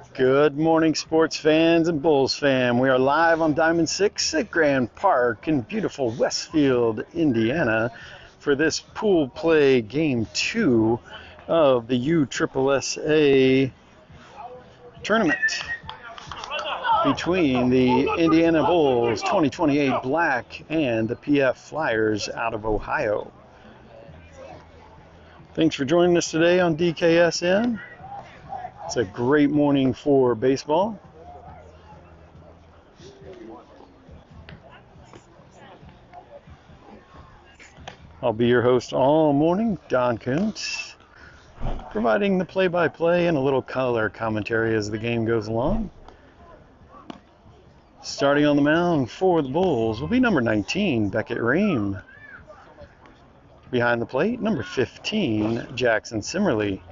Good morning, sports fans and Bulls fam. We are live on Diamond 6 at Grand Park in beautiful Westfield, Indiana, for this pool play game 2 of the USSSA tournament between the Indiana Bulls 2028 Black and the PF Flyers out of Ohio. Thanks for joining us today on DKSN. It's a great morning for baseball. I'll be your host all morning, Don Kuntz, providing the play-by-play and a little color commentary as the game goes along. Starting on the mound for the Bulls will be number 19, Beckett Ream. Behind the plate, number 15, Jackson Simmerly.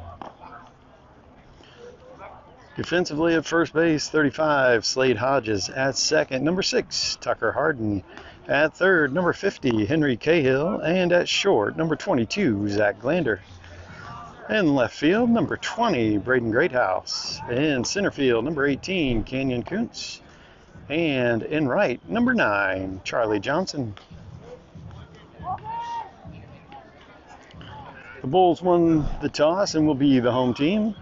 Defensively at first base, 35, Slade Hodges. At second, number 6, Tucker Harden. At third, number 50, Henry Cahill. And at short, number 22, Zach Glander. In left field, number 20, Braden Greathouse. In center field, number 18, Canan Kuntz. And in right, number 9, Charlie Johnson. The Bulls won the toss and will be the home team.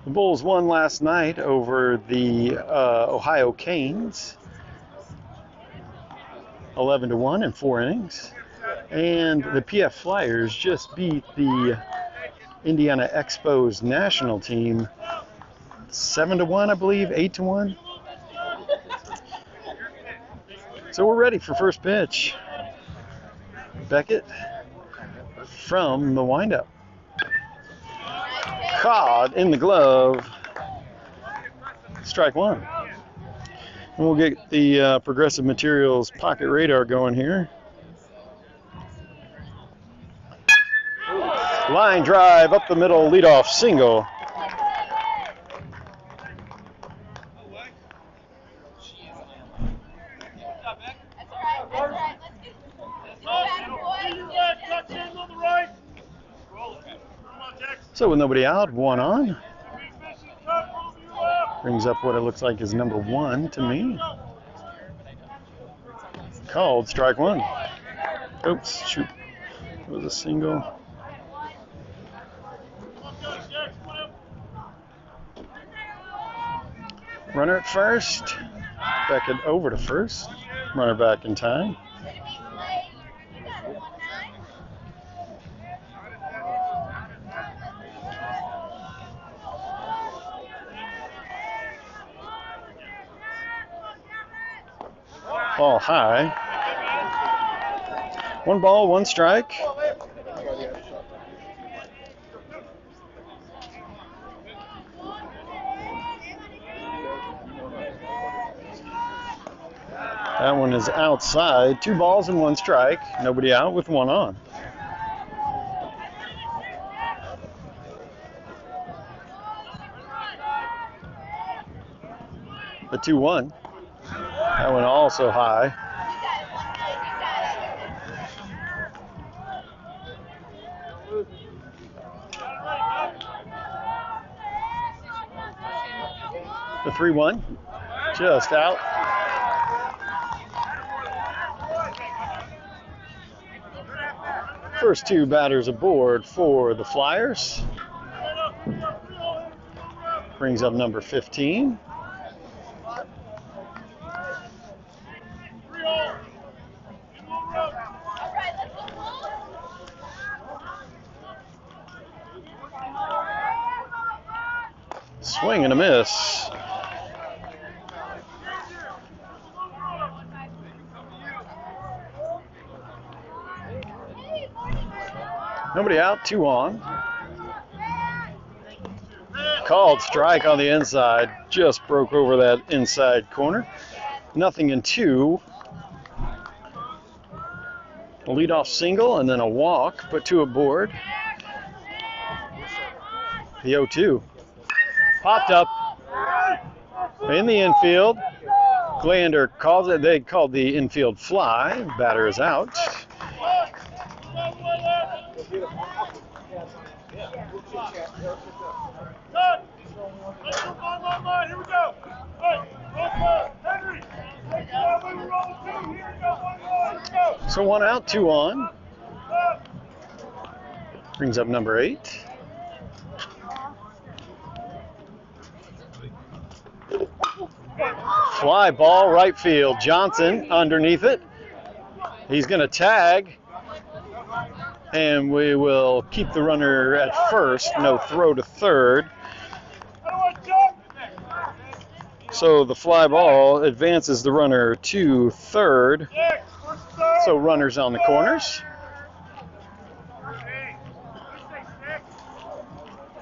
The Bulls won last night over the Ohio Canes, 11-1 in 4 innings. And the PF Flyers just beat the Indiana Expos national team 7-1, I believe, 8-1. So we're ready for first pitch. Beckett from the windup. Caught in the glove. Strike one. And we'll get the Progressive Materials pocket radar going here. Line drive up the middle, leadoff single. So with nobody out, one on. Brings up what it looks like is number 1 to me. Called strike one. Oops, shoot. It was a single. Runner at first. Beckett over to first. Runner back in time. Ball high. 1 ball, 1 strike. That one is outside. 2 balls and 1 strike. Nobody out with 1 on. The 2-1. That one also high. The 3-1, just out. First 2 batters aboard for the Flyers. Brings up number 15. Swing and a miss. Nobody out, 2 on. Called strike on the inside. Just broke over that inside corner. 0-2. A leadoff single and then a walk. Put 2 aboard. The 0-2. Popped up in the infield. Glander calls it. They called the infield fly. Batter is out. So 1 out, 2 on. Brings up number 8. Fly ball, right field. Johnson underneath it. He's going to tag. And we will keep the runner at first. No throw to third. So the fly ball advances the runner to third. So runners on the corners.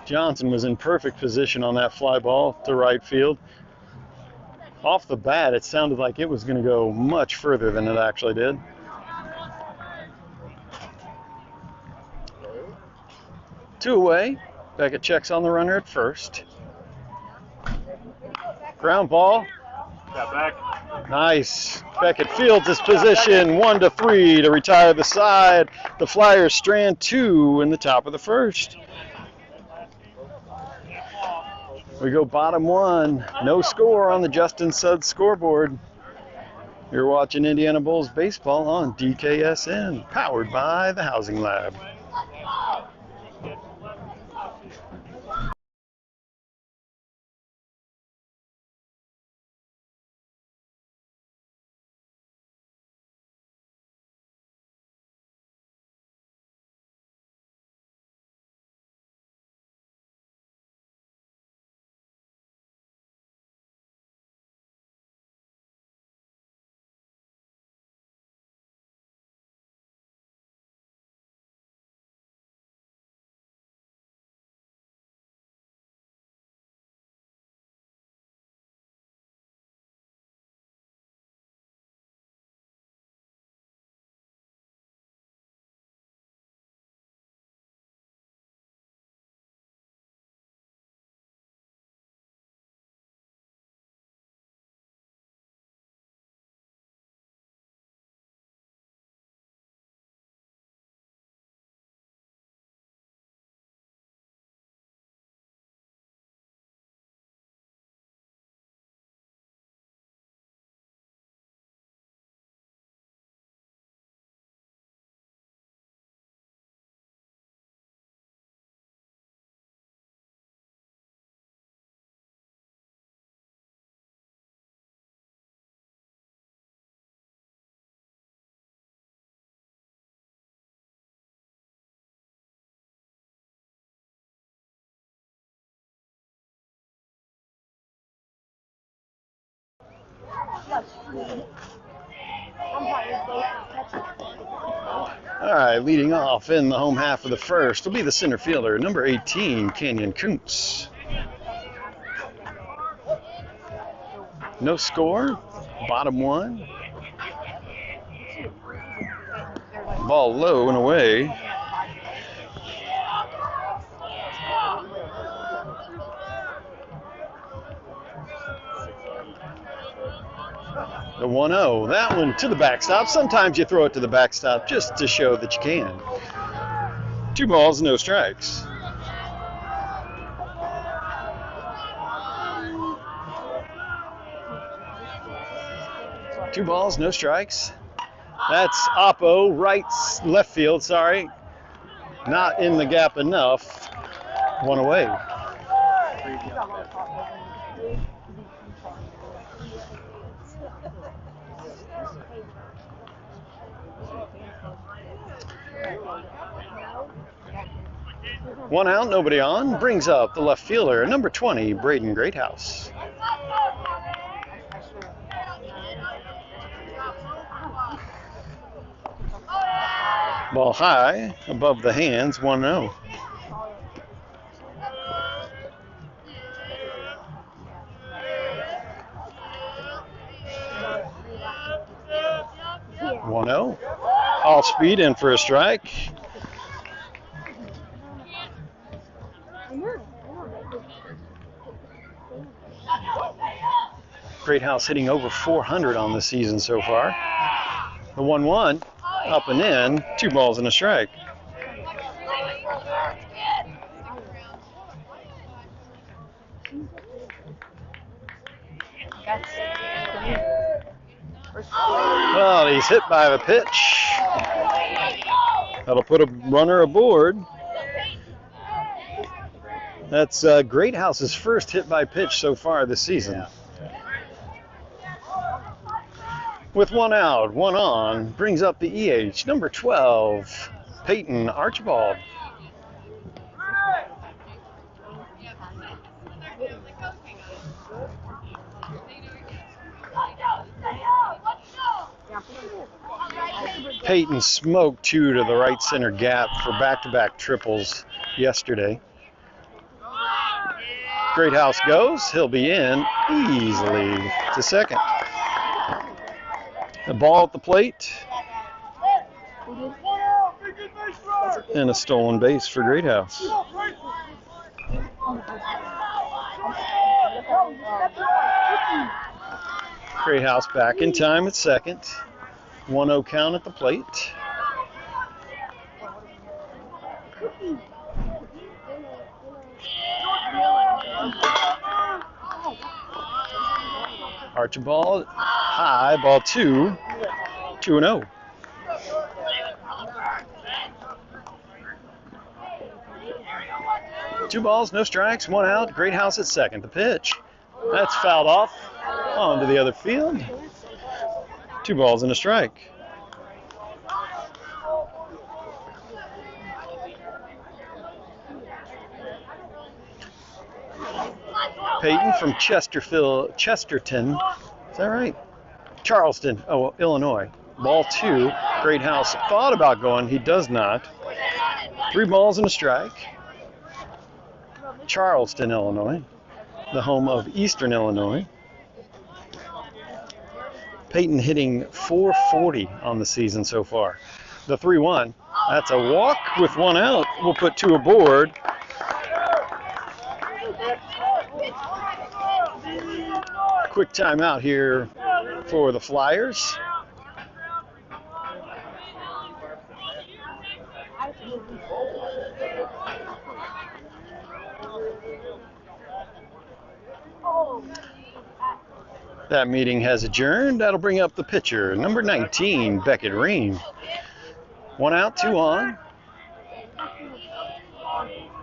Johnson was in perfect position on that fly ball to right field. Off the bat, it sounded like it was going to go much further than it actually did. Two away. Beckett checks on the runner at first. Ground ball. Got back. Nice. Beckett fields his position 1-3 to retire the side. The Flyers strand 2 in the top of the first. We go bottom 1. No score on the Justin Sudds scoreboard. You're watching Indiana Bulls baseball on DKSN, powered by the Housing Lab. All right, leading off in the home half of the first will be the center fielder, number 18, Canan Kuntz. No score, bottom 1. Ball low and away. The 1-0. That one to the backstop. Sometimes you throw it to the backstop just to show that you can. 2 balls, no strikes. Two balls, no strikes. That's Oppo, left field, sorry. Not in the gap enough. 1 away. One out, nobody on. Brings up the left fielder, number 20, Braden Greathouse. Ball high, above the hands, 1-0. All speed in for a strike. Greathouse hitting over 400 on the season so far. The 1-1, up and in, 2 balls and a strike. Well, he's hit by the pitch. That'll put a runner aboard. That's Greathouse's first hit by pitch so far this season. With one out, one on, brings up the EH, number 12, Peyton Archibald. Peyton smoked two to the right center gap for back-to-back triples yesterday. Greathouse goes. He'll be in easily to second. The ball at the plate. And a stolen base for Greathouse. Greathouse back in time at second. 1-0 count at the plate. Archibald high, ball 2, 2-0. Two balls, no strikes, one out. Greathouse at second. The pitch. That's fouled off onto the other field. 2 balls and a strike. Peyton from Chesterton. Is that right? Charleston, Illinois. Ball 2. Greathouse thought about going. He does not. 3 balls and a strike. Charleston, Illinois. The home of Eastern Illinois. Peyton hitting .440 on the season so far. The 3-1. That's a walk with 1 out. We'll put 2 aboard. Quick timeout here for the Flyers. That meeting has adjourned. That'll bring up the pitcher, number 19, Beckett Ream. 1 out, 2 on.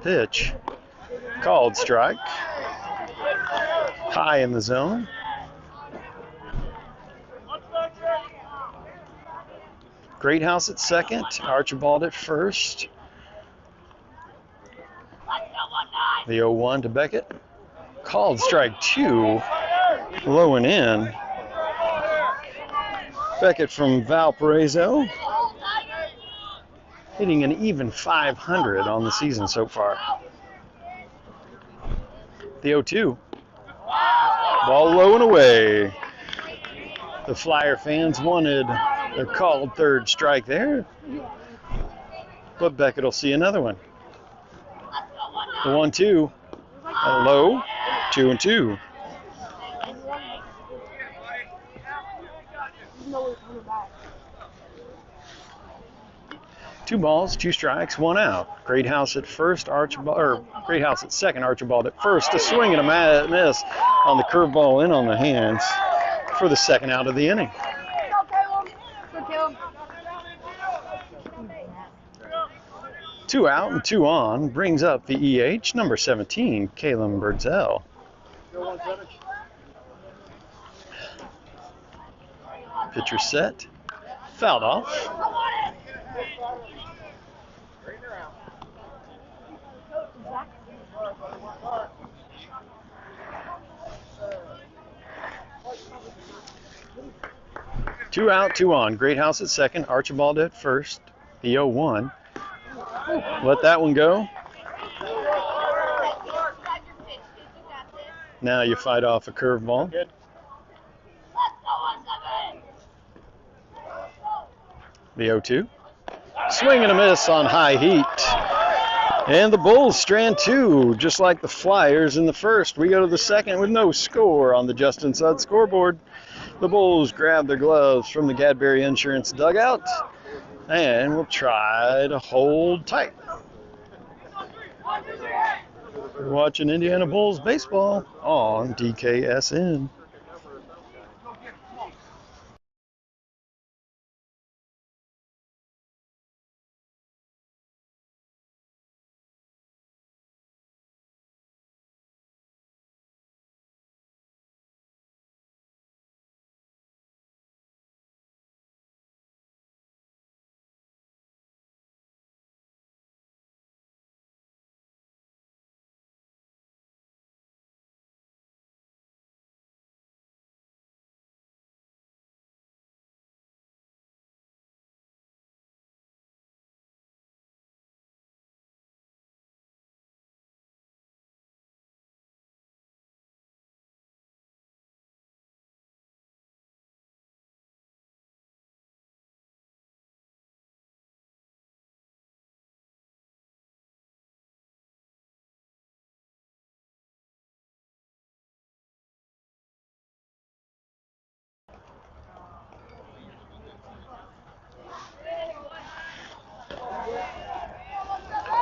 Pitch. Called strike. High in the zone. Greathouse at second. Archibald at first. The 0-1 to Beckett. Called strike 2. Low and in. Beckett from Valparaiso. Hitting an even .500 on the season so far. The 0-2. Ball low and away. The Flyer fans wanted their called third strike there. But Beckett will see another one. The 1-2. A low. 2-2. Two balls, 2 strikes, 1 out. Greathouse at first, Greathouse at second, Archibald at first. A swing and a miss on the curveball in on the hands for the second out of the inning. Two out and 2 on brings up the EH, number 17, Caleb Birdsell. Pitcher set, fouled off. Two out, 2 on. Greathouse at second, Archibald at first. The 0-1. Let that one go. Now you fight off a curveball. The 0-2. Swing and a miss on high heat. And the Bulls strand 2, just like the Flyers in the first. We go to the second with no score on the Justin Sudd scoreboard. The Bulls grab their gloves from the Gadberry Insurance dugout and will try to hold tight. You're watching Indiana Bulls baseball on DKSN.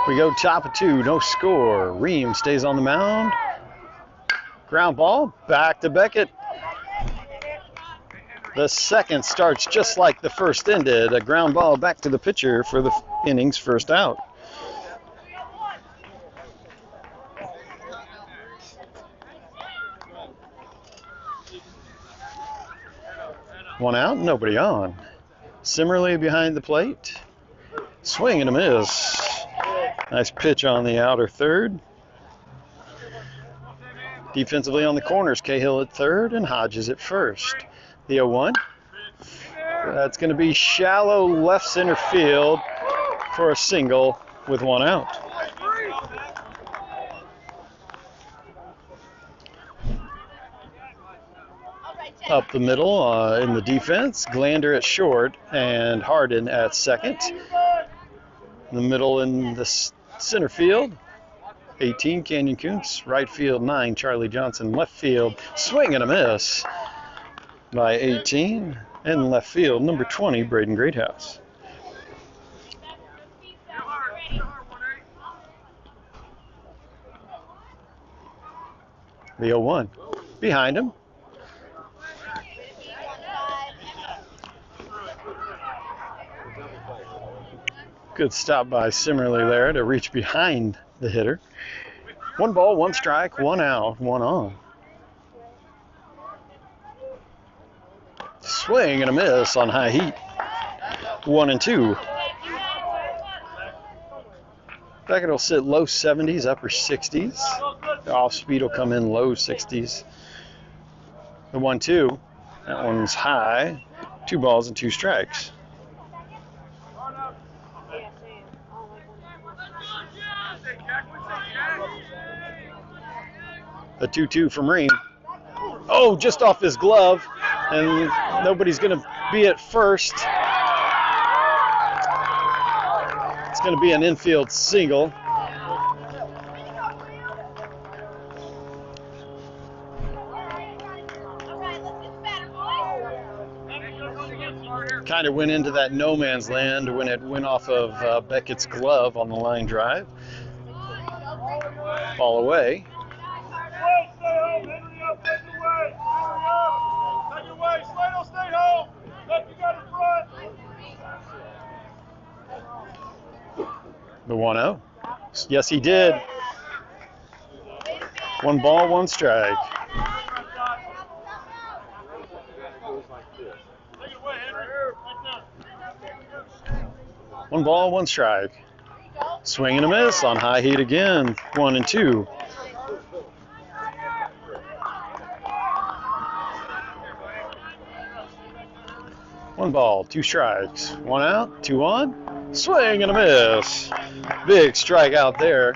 We go top of 2, no score. Ream stays on the mound. Ground ball, back to Beckett. The second starts just like the first ended. A ground ball back to the pitcher for the inning's first out. One out, nobody on. Simmerly behind the plate. Swing and a miss. Nice pitch on the outer third. Defensively on the corners, Cahill at third and Hodges at first. The 0-1. That's going to be shallow left center field for a single with one out. Up the middle in the defense, Glander at short and Hardin at second. In the middle in the center field, 18, Canyon Kuntz. Right field, 9, Charlie Johnson. Left field, swing and a miss by 18. And left field, number 20, Braden Greathouse. The 0-1. Behind him. Good stop by Simmerly there to reach behind the hitter. 1 ball, 1 strike, 1 out, 1 on. Swing and a miss on high heat. 1-2. Beckett will sit low 70s, upper 60s. The off speed will come in low 60s. The 1-2. That one's high. 2 balls and 2 strikes. A 2-2 from Ream. Oh, just off his glove, and nobody's going to be at first. It's going to be an infield single. Kind of went into that no man's land when it went off of Beckett's glove on the line drive. Ball away. The 1-0. Yes, he did. 1 ball, 1 strike. One ball, 1 strike. Swing and a miss on high heat again. 1-2. One ball, 2 strikes. 1 out, 2 on. Swing and a miss. Big strikeout there.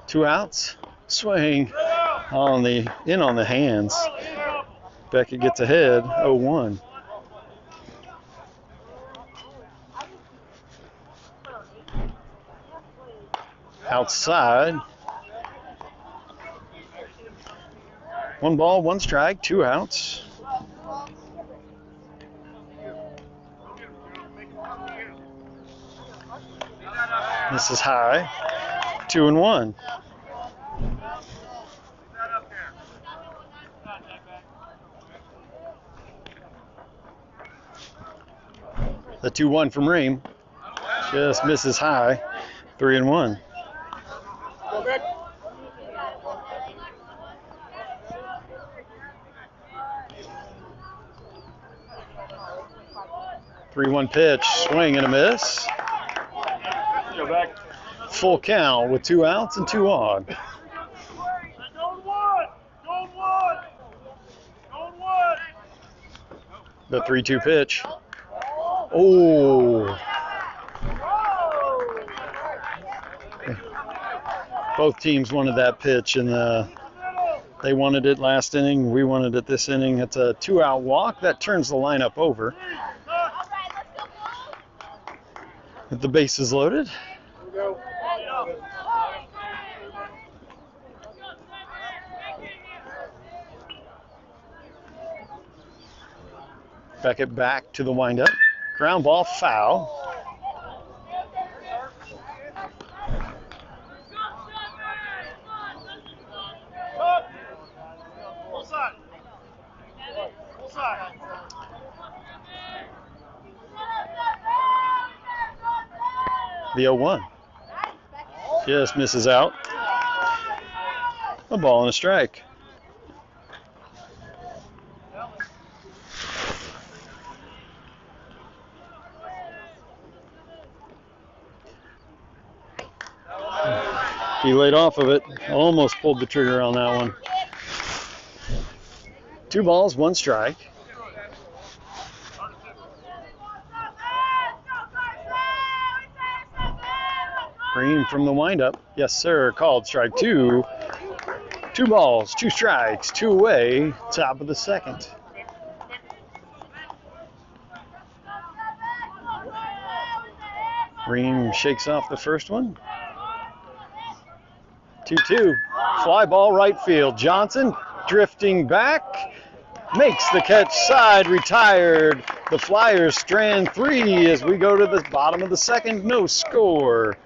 Two outs. Swing on the hands. Beckett gets ahead. 0-1. Outside. 1 ball, 1 strike, 2 outs. This is high. 2-1. The 2-1 from Ream. Just misses high. 3-1. 3-1 pitch, swing and a miss. Go back. Full count with 2 outs and 2 on. The 3-2 pitch. Oh. Both teams wanted that pitch, and they wanted it last inning. We wanted it this inning. It's a 2-out walk. That turns the lineup over. With the bases loaded. Beckett back to the windup. Ground ball, foul. The 0-1. Just misses out. A ball and a strike. He laid off of it. Almost pulled the trigger on that one. 2 balls, 1 strike. Green from the windup. Yes, sir. Called strike 2. 2 balls, 2 strikes, 2 away. Top of the second. Green shakes off the first one. 2-2. Fly ball right field. Johnson drifting back. Makes the catch side, retired. The Flyers strand 3 as we go to the bottom of the second. No score.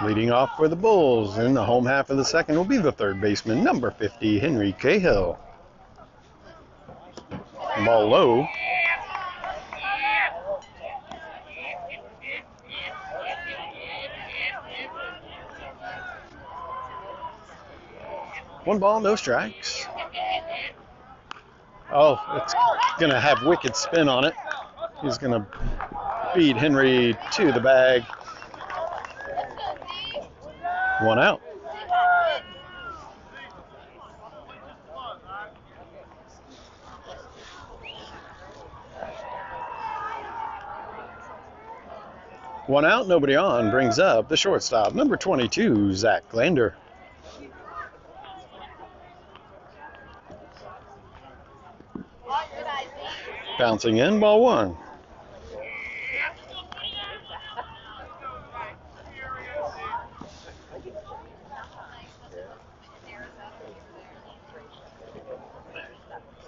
Leading off for the Bulls in the home half of the second will be the third baseman, number 50, Henry Cahill. Ball low. One ball, no strikes. Oh, it's going to have wicked spin on it. He's going to beat Henry to the bag. 1 out.1 out, nobody on. Brings up the shortstop, number 22, Zach Glander. Bouncing in, ball 1.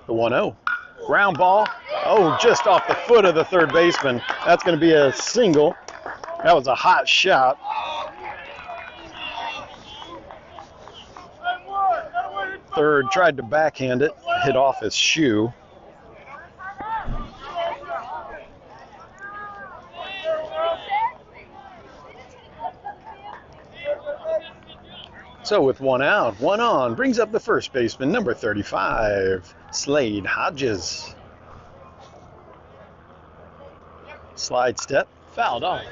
The 1-0. Ground ball. Oh, just off the foot of the third baseman. That's going to be a single. That was a hot shot. Third tried to backhand it, hit off his shoe. So with 1 out, 1 on, brings up the first baseman, number 35, Slade Hodges. Slide step, fouled off.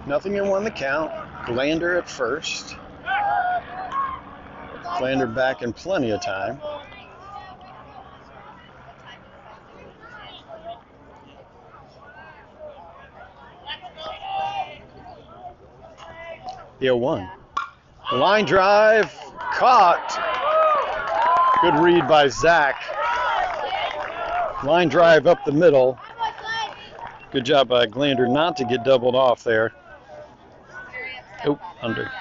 Nothing in one the count. Glander at first. Glander back in plenty of time. The 0-1. Line drive, caught. Good read by Zach. Line drive up the middle. Good job by Glander not to get doubled off there. Oh, under.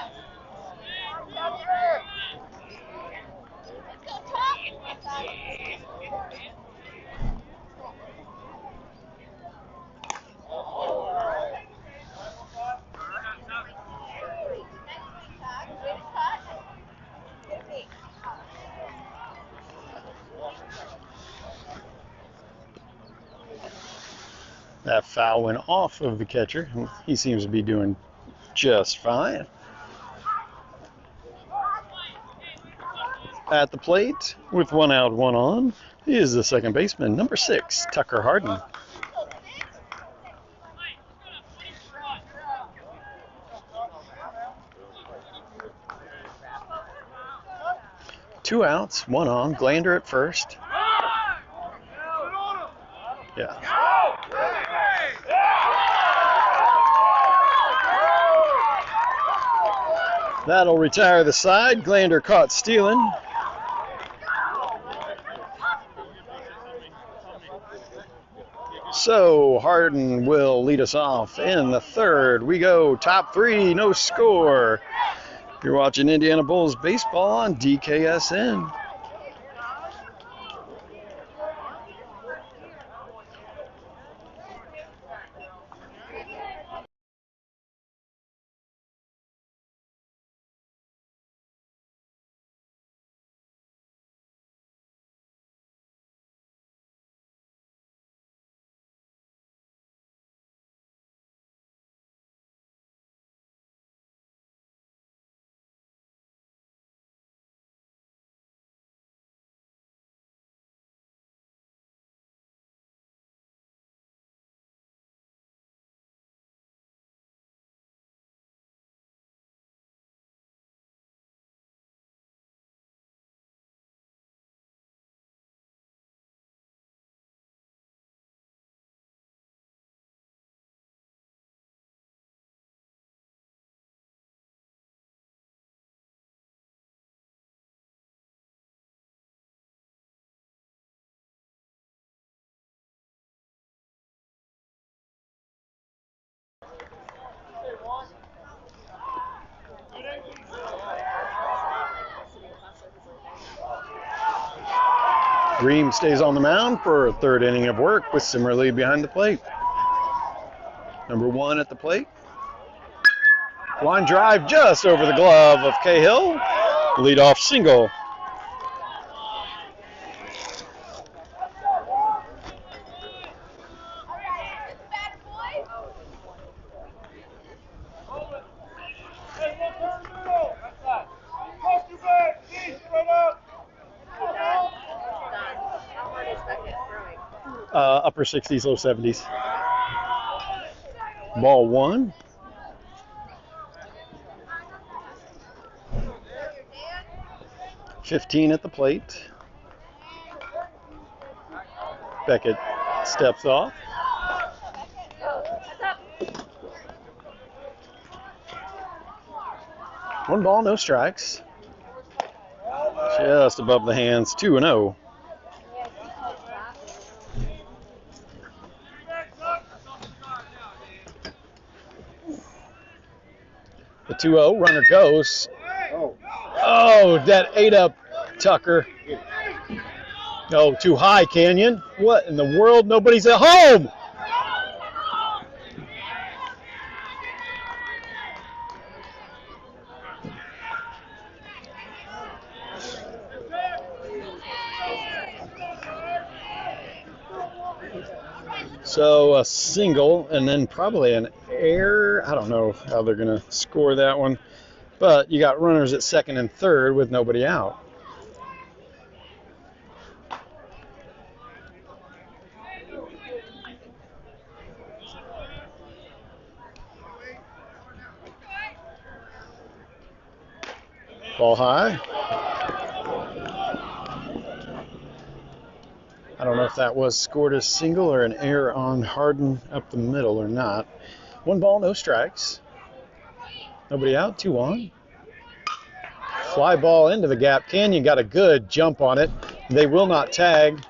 That foul went off of the catcher. He seems to be doing just fine. At the plate, with 1 out, 1 on, is the second baseman, number 6, Tucker Harden. Two outs, 1 on. Glander at first. Yeah. That'll retire the side. Glander caught stealing. So Harden will lead us off in the third. We go top 3, no score. You're watching Indiana Bulls baseball on DKSN. Ream stays on the mound for a third inning of work with Simmerly behind the plate. Number 1 at the plate. Line drive just over the glove of Cahill. Leadoff single. Upper 60s, low 70s. Ball 1. $15 at the plate. Beckett steps off. One ball, no strikes. Just above the hands, 2-0. The 2-0, runner goes. Oh, that ate up Tucker. Oh, too high, Canyon. What in the world? Nobody's at home. So a single and then probably an error. I don't know how they're going to score that one. But you got runners at second and third with nobody out. Ball high. I don't know if that was scored a single or an error on Harden up the middle or not. 1 ball, no strikes. Nobody out, 2 on. Fly ball into the gap. Canan got a good jump on it. They will not tag.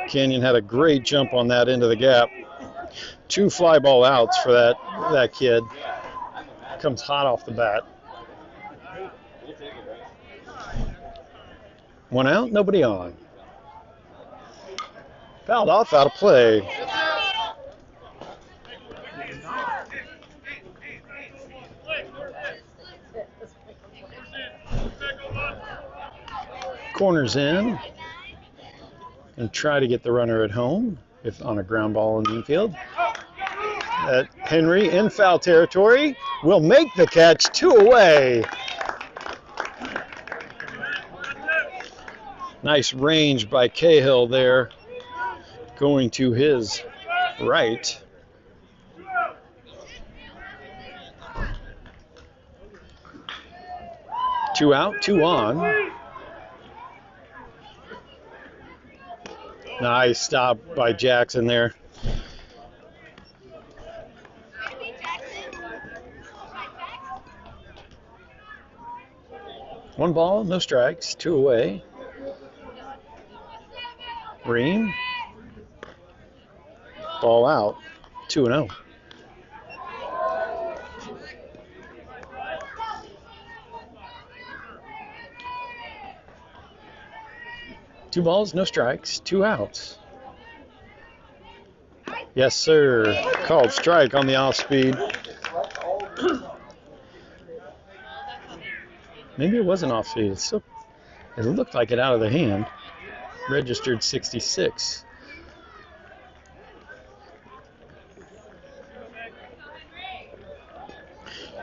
Canan had a great jump on that into the gap. 2 fly ball outs for that kid. Comes hot off the bat. 1 out, nobody on. Fouled off, out of play. Corners in. And try to get the runner at home if on a ground ball in the infield. Henry in foul territory will make the catch, 2 away. Nice range by Cahill there, going to his right. Two out, 2 on. Nice stop by Jackson there. One ball, no strikes, 2 away. Ream. Ball out, 2-0. Two balls, no strikes, 2 outs. Yes, sir. Called strike on the off speed. Maybe it wasn't off speed. It looked like it out of the hand. Registered 66.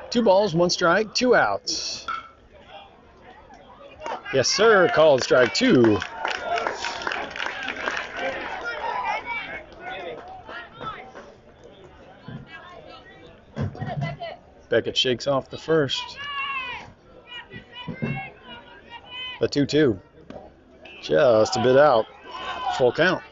Two balls, 1 strike, 2 outs. Yes, sir. Called strike 2. Beckett shakes off the first. The 2-2. Just a bit out. Full count.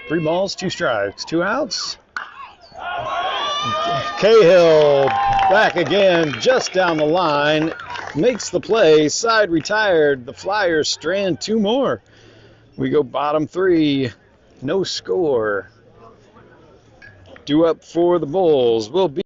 Three balls, 2 strikes, 2 outs. Cahill back again, just down the line. Makes the play, side retired. The Flyers strand 2 more. We go bottom 3, no score. Due up for the Bulls will be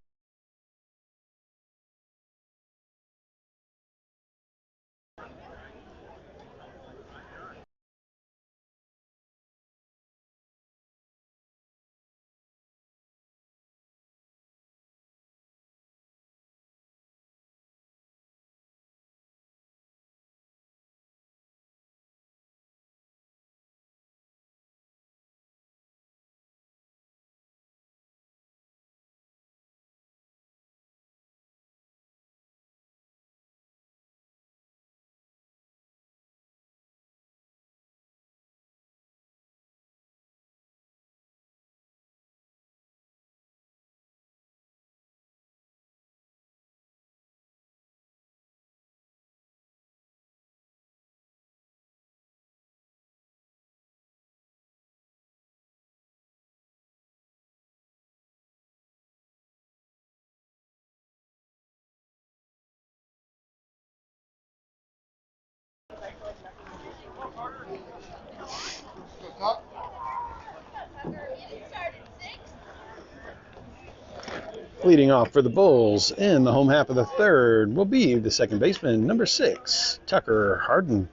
leading off for the Bulls in the home half of the third will be the second baseman, number 6, Tucker Harden.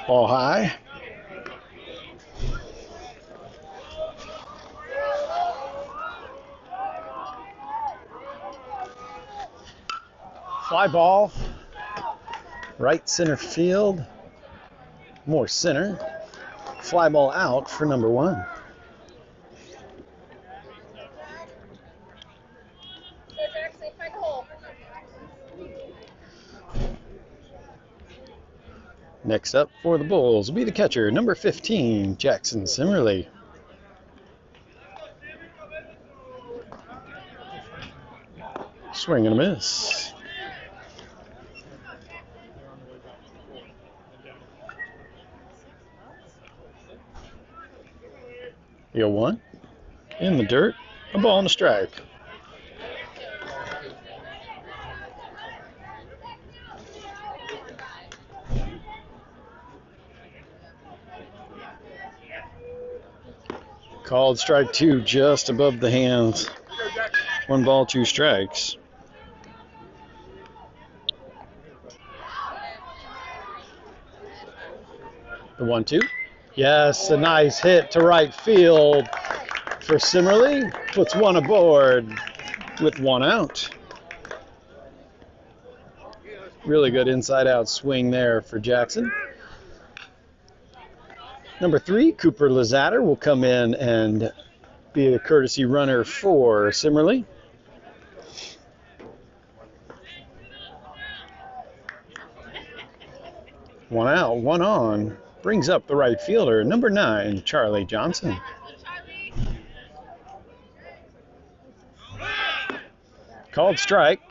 Ball high. Fly ball. Right center field. More center. Fly ball out for number 1. Next up for the Bulls will be the catcher, number 15, Jackson Simmerly. Swing and a miss. The 0-1 in the dirt, a ball and a strike. Called strike 2, just above the hands. 1 ball, 2 strikes. The 1-2. Yes, a nice hit to right field for Simmerly. Puts 1 aboard with 1 out. Really good inside-out swing there for Jackson. Number 3, Cooper Lazatter will come in and be a courtesy runner for Simmerly. One out, 1 on. Brings up the right fielder, number 9, Charlie Johnson. Called strike.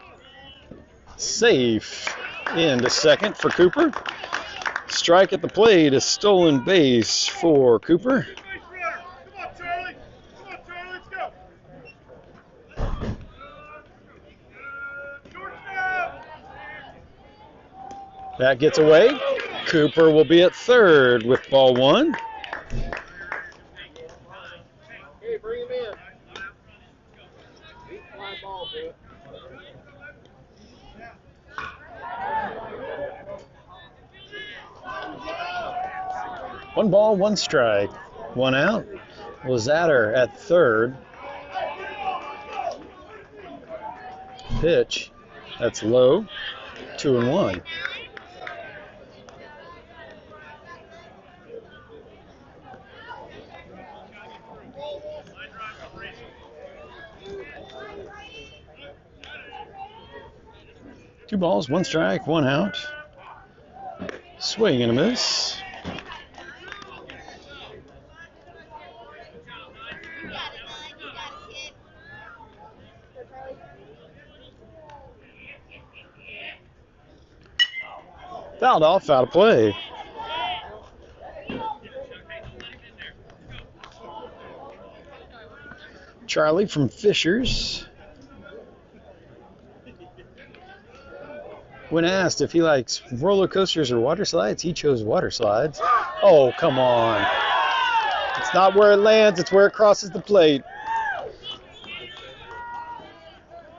Safe into second for Cooper. Strike at the plate, a stolen base for Cooper. That gets away. Cooper will be at third with ball 1. Hey, bring him in. Fly ball, dude. 1 ball, 1 strike, 1 out. Lazatter at third. Pitch, that's low, 2-1. Two balls, 1 strike, 1 out. Swing and a miss. Fouled off, out of play. Charlie from Fishers. When asked if he likes roller coasters or water slides, he chose water slides. Oh, come on. It's not where it lands, it's where it crosses the plate.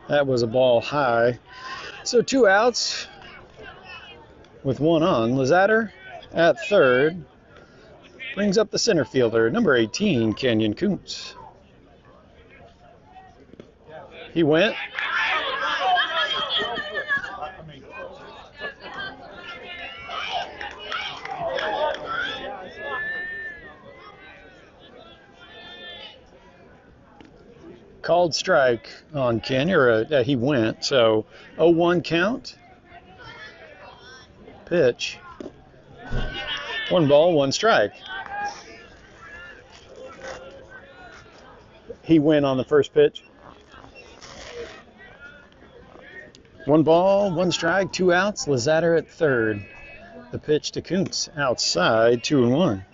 That was a ball high. So 2 outs with 1 on. Lazatter at third. Brings up the center fielder, number 18, Canan Kuntz. He went. Called strike on Canan, he went, so 0-1 count. Pitch. 1 ball, 1 strike. He went on the first pitch. 1 ball, 1 strike, 2 outs. Lazatter at third. The pitch to Kuntz outside, 2-1.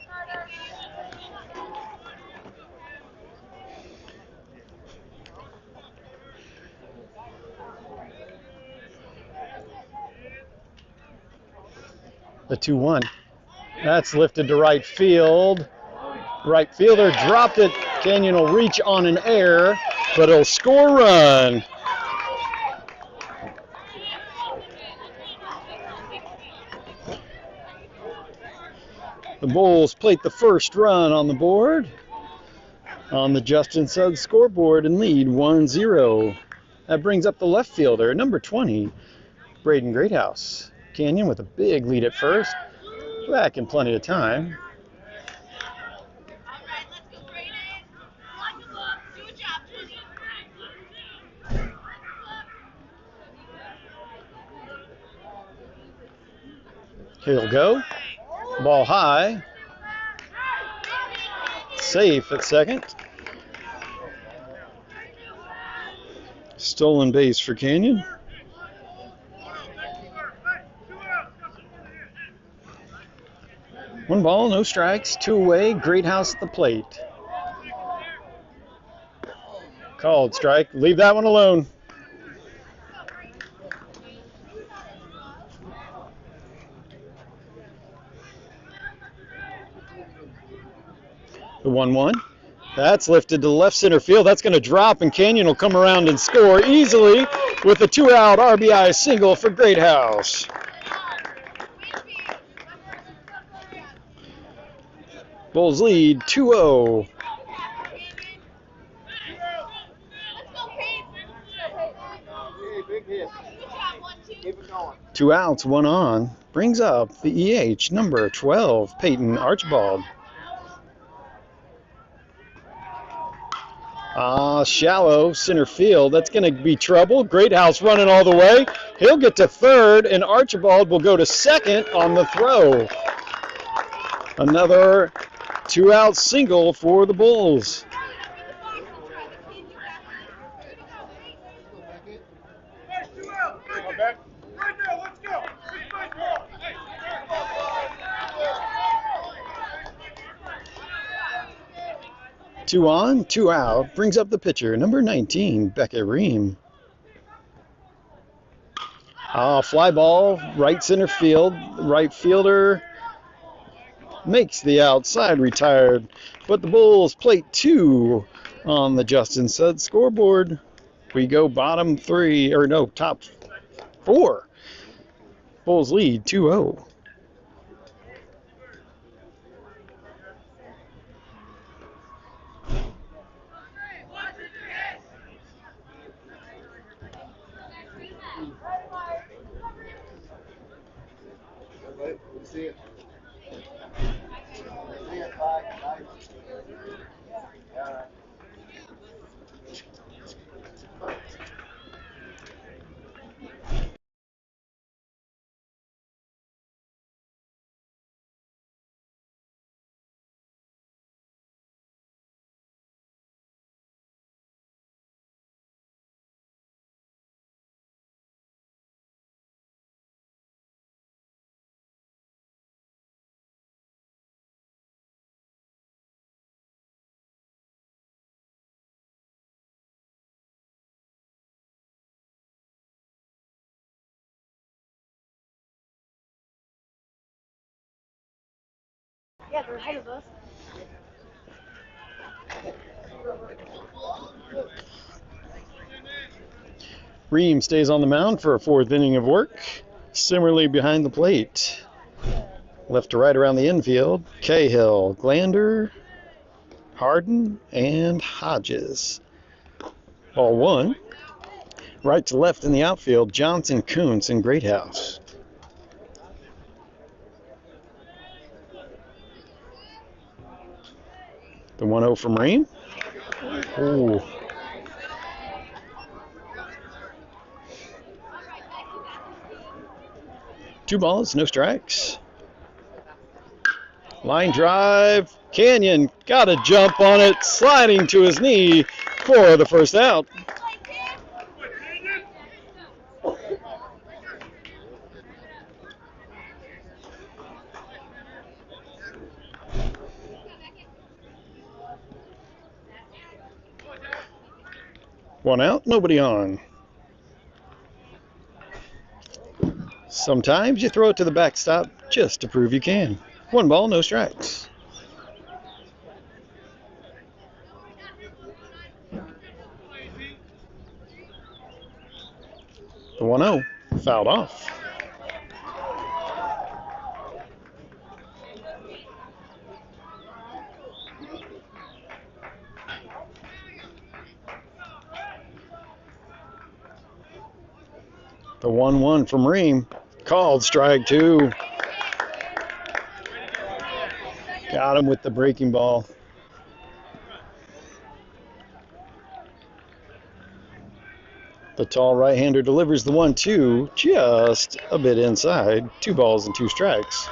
The 2-1. That's lifted to right field. Right fielder dropped it. Canan will reach on an air, but he'll score a run. The Bulls plate the first run on the board on the Justin Suggs scoreboard and lead 1-0. That brings up the left fielder, number 20, Braden Greathouse. Canan with a big lead at first, back in plenty of time. He'll go. Ball high. Safe at second. Stolen base for Canan. One ball, no strikes, two away. Great house at the plate. Called strike. Leave that one alone. The 1-1. That's lifted to left center field. That's going to drop, and Canan will come around and score easily with a 2-out RBI single for Great House. Bulls lead 2-0. Two outs, one on. Brings up the EH, number 12, Peyton Archibald. Shallow center field. That's going to be trouble. Great House running all the way. He'll get to third, and Archibald will go to second on the throw. Another 2-out single for the Bulls. Two on, two out. Brings up the pitcher, number 19, Becca Ream. Fly ball, right center field. Right fielder makes the outside retired. But the Bulls plate 2 on the Justin Sudd scoreboard. We go bottom 3, or no, top 4. Bulls lead 2-0. See it. Yeah, they're ahead of us. Ream stays on the mound for a 4th inning of work. Similarly behind the plate. Left to right around the infield. Cahill, Glander, Harden, and Hodges. Ball 1. Right to left in the outfield, Johnson, Kuntz, and Greathouse. The 1-0 from Ream. Ooh. Two balls, no strikes. Line drive. Canan got a jump on it, sliding to his knee for the first out. One out, nobody on. Sometimes you throw it to the backstop just to prove you can. One ball, no strikes. The 1-0, fouled off. The 1-1 from Ream. Called strike 2. Got him with the breaking ball. The The tall right-hander delivers the 1-2 just a bit inside. 2 balls and 2 strikes.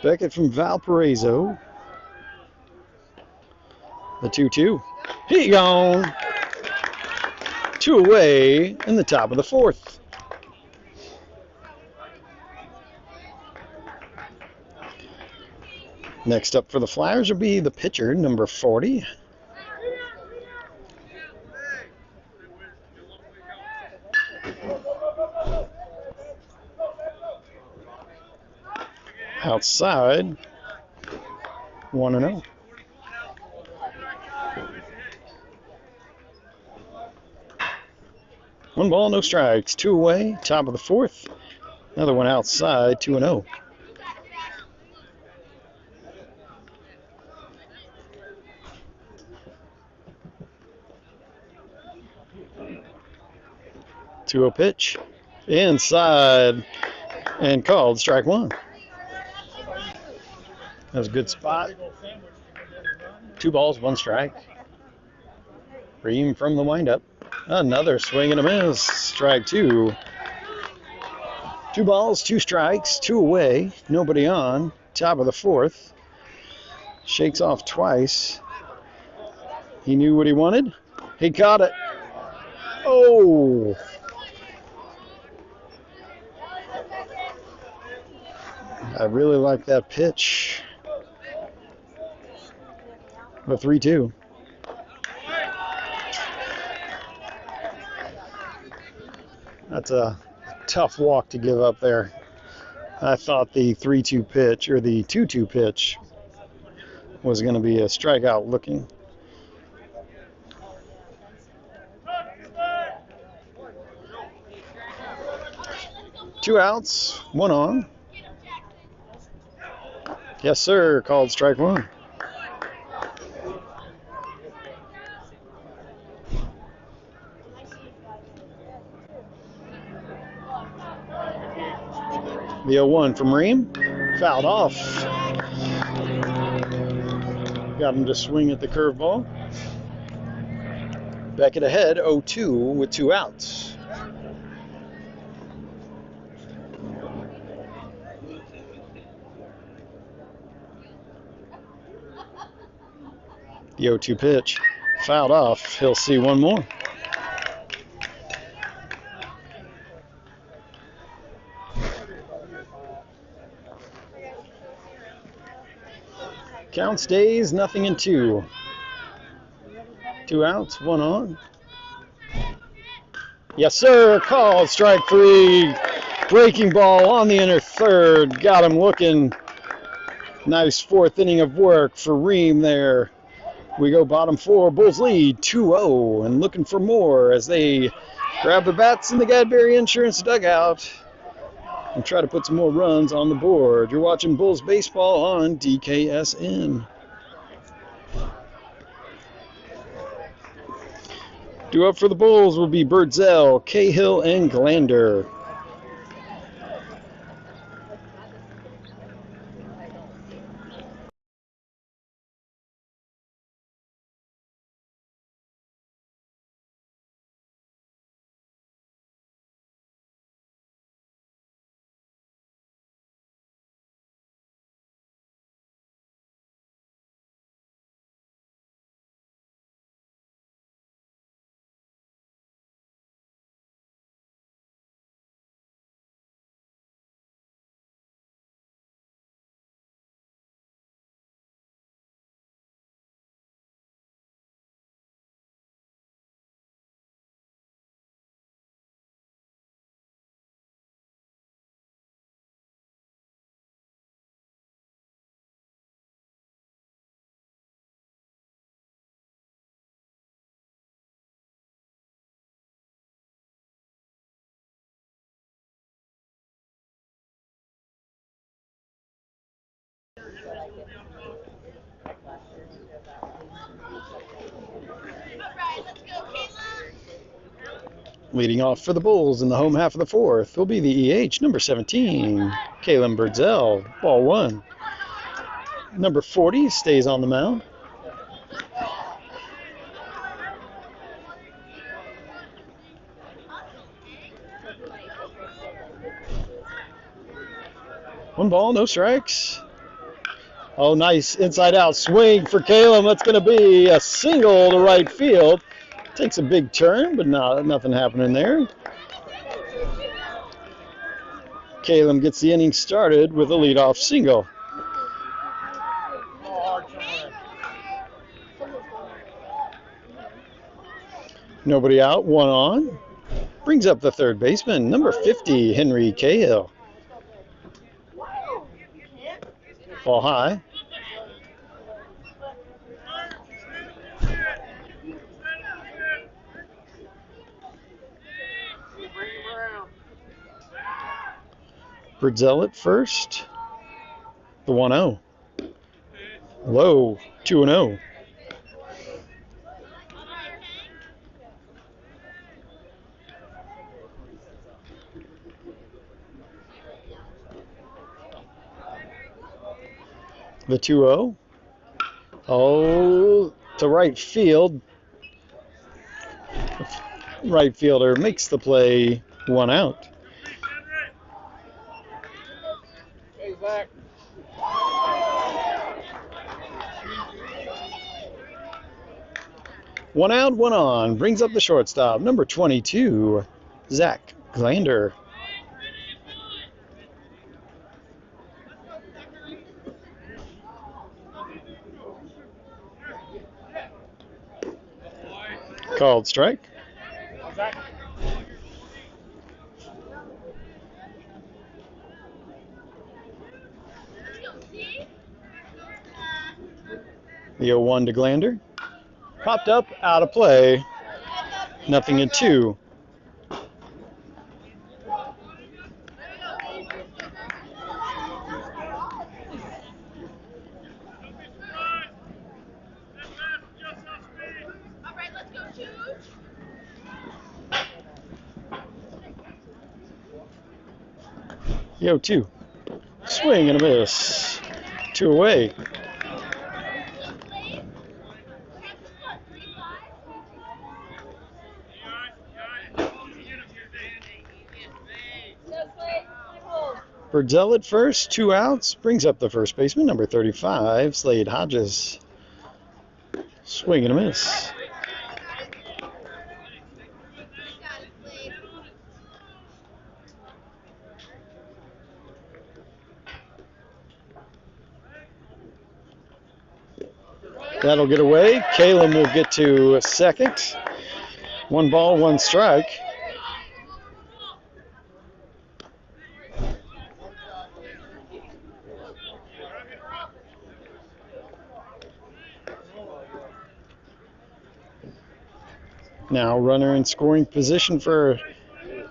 Beckett from Valparaiso. The 2-2. He gone. 2 away in the top of the 4th. Next up for the Flyers will be the pitcher, number 40. Outside, 1-0. One ball, no strikes. 2 away, top of the 4th. Another one outside, 2-0. Two-oh pitch, inside, and called strike 1. That was a good spot. 2 balls, 1 strike. Ream from the windup. Another swing and a miss. Strike 2. 2 balls, 2 strikes, 2 away. Nobody on. Top of the 4th. Shakes off twice. He knew what he wanted. He caught it. Oh! I really like that pitch. The 3-2. That's a tough walk to give up there. I thought the 3-2 pitch, or the 2-2 pitch, was going to be a strikeout looking. Two outs, 1 on. Yes, sir, called strike 1. The 0-1 from Ream, fouled off. Got him to swing at the curveball. Beckett ahead, 0-2 with 2 outs. The 0-2 pitch, fouled off. He'll see one more. Count stays 0-2. 2 outs, 1 on. Yes, sir. Called strike 3. Breaking ball on the inner third. Got him looking. Nice 4th inning of work for Ream there. We go bottom 4. Bulls lead 2-0 and looking for more as they grab the bats in the Gadberry Insurance dugout and try to put some more runs on the board. You're watching Bulls baseball on DKSN. Due up for the Bulls will be Birdsell, Cahill, and Glander. Leading off for the Bulls in the home half of the 4th will be the EH, number 17, Kalen Birdsell, ball 1. Number 40 stays on the mound. One ball, no strikes. Oh, nice inside out swing for Caleb. That's going to be a single to right field. Takes a big turn, but nothing happening there. Caleb gets the inning started with a leadoff single. Nobody out, one on. Brings up the third baseman, number 50, Henry Cahill. Ball high. Bridzel at first. The 1-0. Low, 2-0. The 2-0. Oh, to right field. Right fielder makes the play, one out. Hey, Zach. One out, one on. Brings up the shortstop, number 22, Zach Glander. Called strike. The 0-1 to Glander. Popped up, out of play. Nothing in 2. The 0-2. Swing and a miss. 2 away. Bridzel at first, 2 outs. Brings up the first baseman, number 35, Slade Hodges. Swing and a miss. That'll get away. Caleb will get to second. 1 ball, 1 strike. Now runner in scoring position for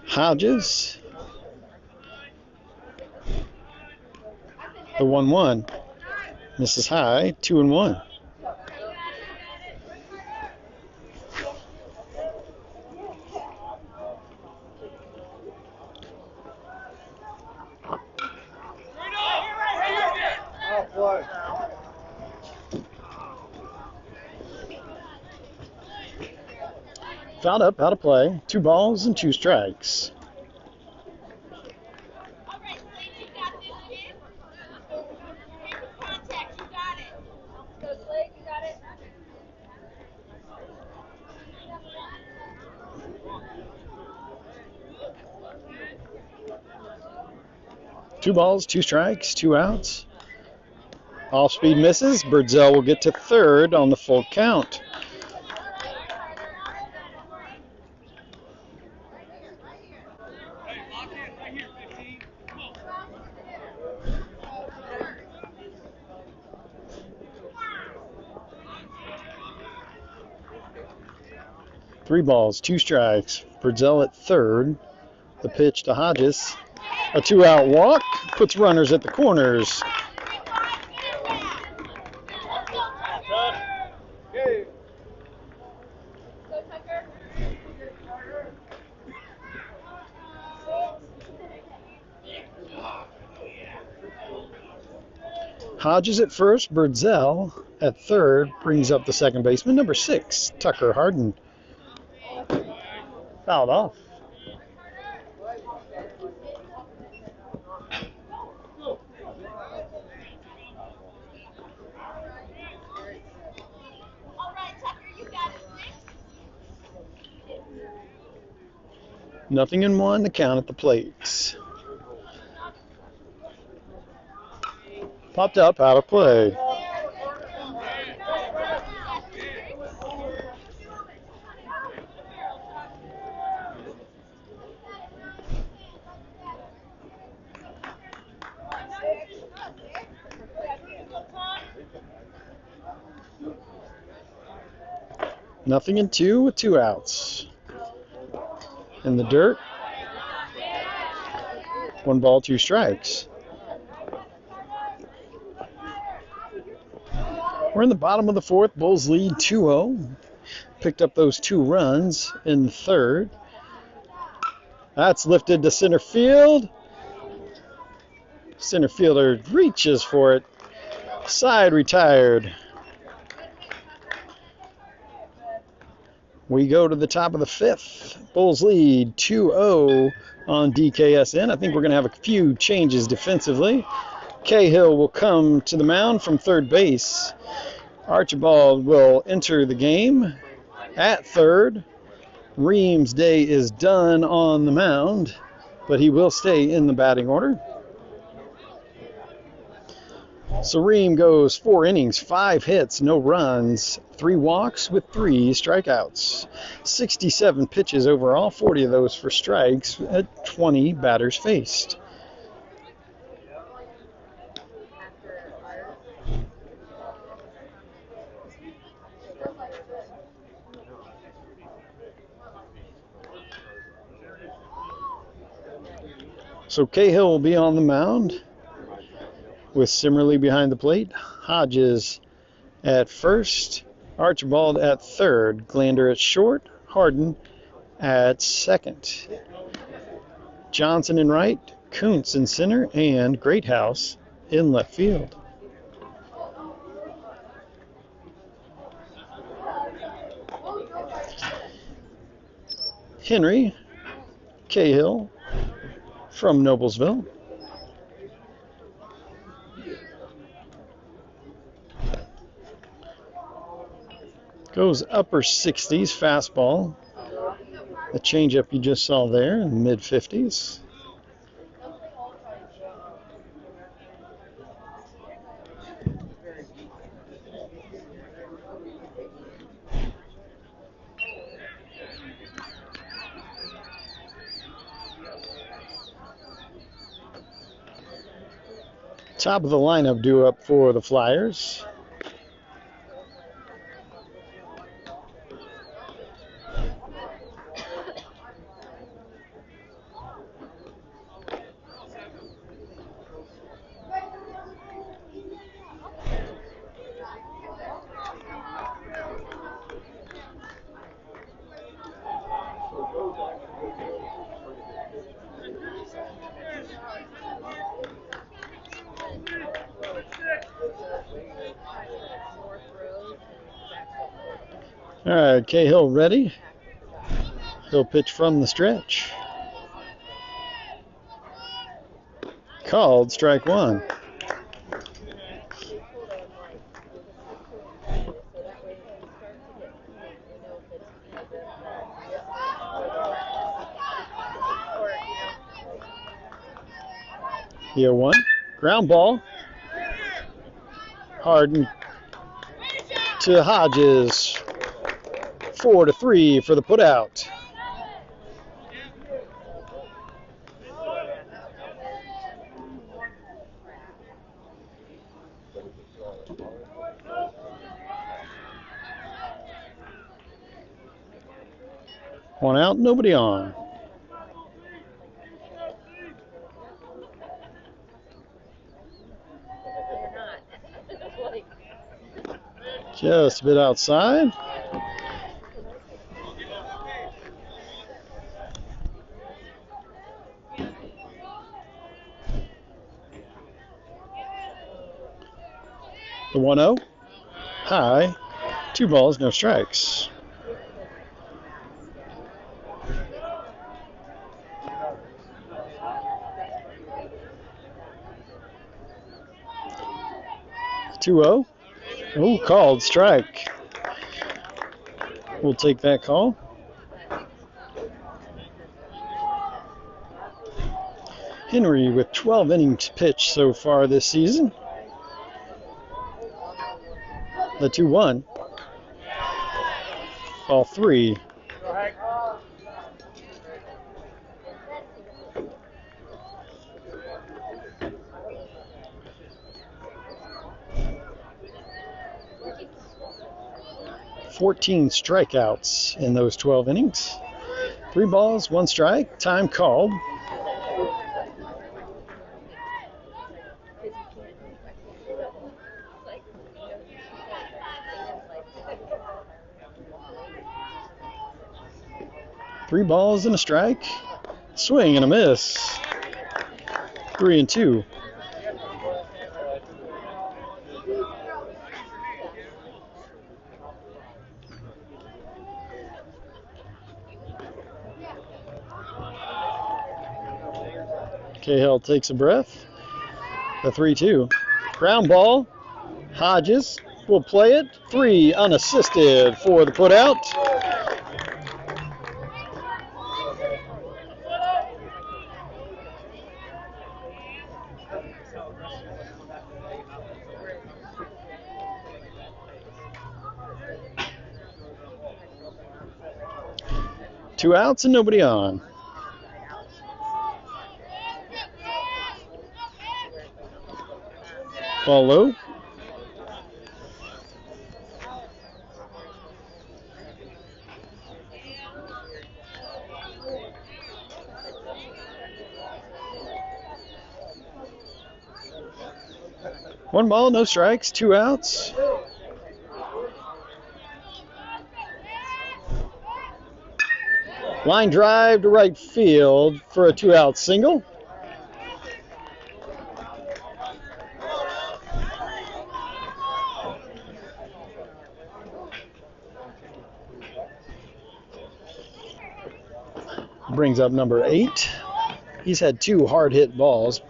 Hodges. The 1-1. Misses high, 2-1. Fouled up, out of play. 2 balls and 2 strikes. Two balls, 2 strikes, 2 outs. Off speed misses. Bridzel will get to third on the full count. Three balls, 2 strikes. Bridzel at third. The pitch to Hodges. A 2-out walk puts runners at the corners. Hodges at first, Bridzel at third, brings up the second baseman, number 6, Tucker Harden. Fouled off. Nothing in one, the count at the plate. Popped up, out of play. Nothing in two with 2 outs. In the dirt. 1 ball, 2 strikes. We're in the bottom of the 4th. Bulls lead 2-0. Picked up those 2 runs in the 3rd. That's lifted to center field. Center fielder reaches for it. Side retired. We go to the top of the 5th. Bulls lead 2-0 on DKSN. I think we're going to have a few changes defensively. Cahill will come to the mound from third base. Archibald will enter the game at third. Ream's day is done on the mound, but he will stay in the batting order. So Ream goes 4 innings, 5 hits, no runs, 3 walks with 3 strikeouts. 67 pitches overall, 40 of those for strikes at 20 batters faced. So Cahill will be on the mound with Simmerly behind the plate, Hodges at first, Archibald at third, Glander at short, Harden at second. Johnson in right, Kuntz in center, and Greathouse in left field. Henry, Cahill from Noblesville. Goes upper 60s fastball. The changeup you just saw there in mid 50s. Top of the lineup due up for the Flyers. All right, Cahill ready. He'll pitch from the stretch. Called strike 1. Here 1. Ground ball. Harden to Hodges. 4-3 for the putout. One out, nobody on. Just a bit outside. The 1-0. High. 2 balls, no strikes. Two-0. Oh, called strike. We'll take that call. Henry with 12 innings pitched so far this season. The 2-1. Ball 3. "14 strikeouts in those 12 innings. 3 balls, 1 strike. Time called. Three balls and a strike. Swing and a miss. 3-2. Cahill takes a breath. The 3-2. Ground ball. Hodges will play it. 3 unassisted for the putout. Two outs and nobody on. Ball low. One ball, no strikes, 2 outs. Line drive to right field for a 2-out single. Brings up number 8. He's had 2 hard hit balls.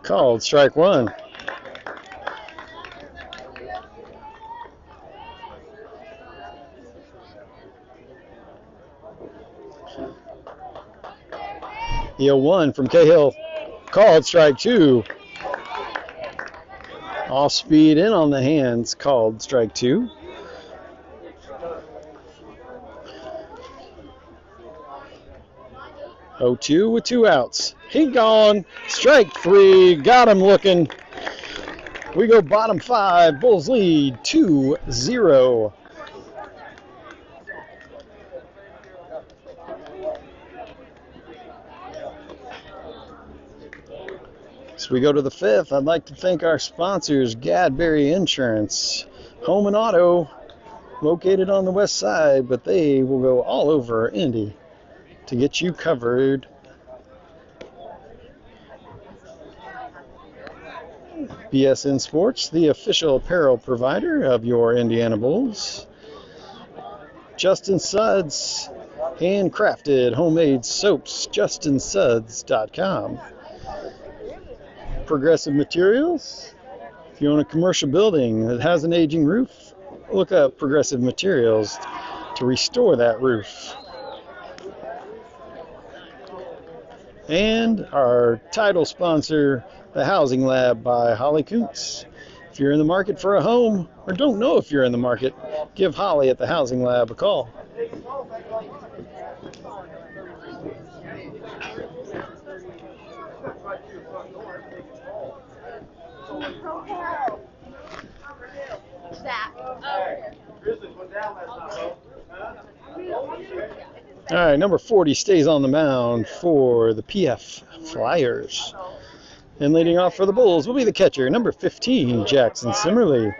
Called strike 1. The 0-1 from Cahill. Called strike 2. Off speed in on the hands. Called strike 2. Oh-2 with 2 outs. He gone. Strike 3. Got him looking. We go bottom 5. Bulls lead 2-0. So we go to the 5th. I'd like to thank our sponsors, Gadberry Insurance, Home and Auto, located on the west side, but they will go all over Indy to get you covered. BSN Sports, the official apparel provider of your Indiana Bulls. Justin Suds, handcrafted homemade soaps, justinsuds.com. Progressive Materials. If you own a commercial building that has an aging roof, look up Progressive Materials to restore that roof. And our title sponsor, the Housing Lab by Holly Kuntz. If you're in the market for a home or don't know if you're in the market, give Holly at the Housing Lab a call. All right, number 40 stays on the mound for the PF Flyers. And leading off for the Bulls will be the catcher, number 15, Jackson Simmerly.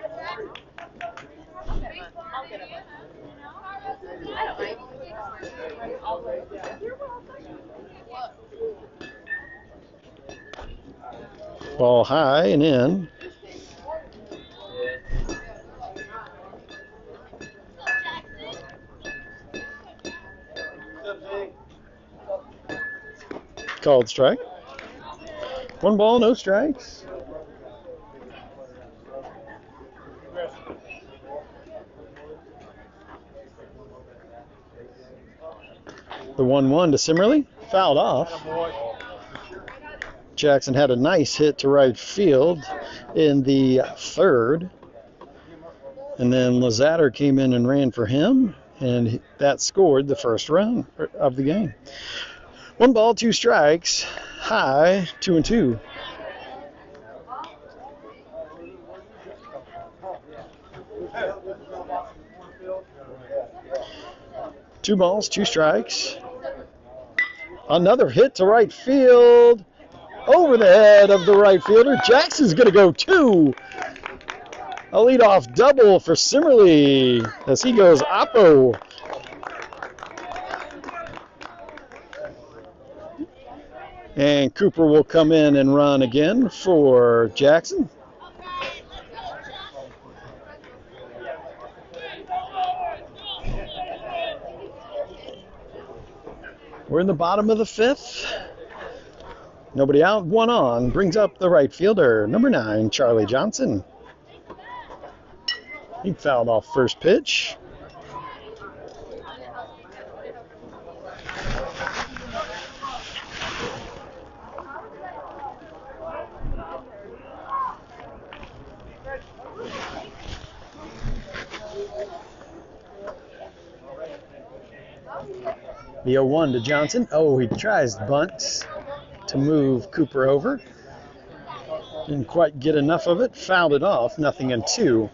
Ball high and in. Called strike. 1 ball, no strikes. The 1-1 to Simmerly, fouled off. Jackson had a nice hit to right field in the third. And then Lazatter came in and ran for him, and that scored the first run of the game. 1 ball, 2 strikes, high, 2-2. Two balls, 2 strikes. Another hit to right field. Over the head of the right fielder. Jackson's going to go 2. A leadoff double for Simmerly as he goes oppo. And Cooper will come in and run again for Jackson. We're in the bottom of the 5th. Nobody out, 1 on. Brings up the right fielder, number 9, Charlie Johnson. He fouled off first pitch. The 0-1 to Johnson. Oh, he tries bunt to move Cooper over. Didn't quite get enough of it. Fouled it off. 0-2.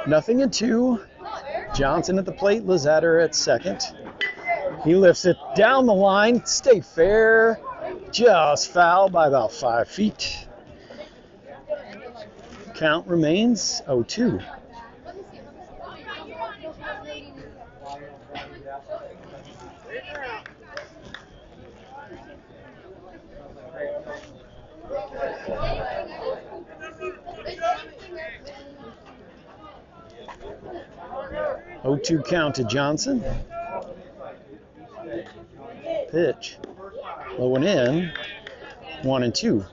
Nothing in 2. Johnson at the plate. Lazatter at second. He lifts it down the line. Stay fair. Just foul by about 5 feet. Count remains 0-2. Oh-2 count to Johnson. Pitch. Low and in. 1-2.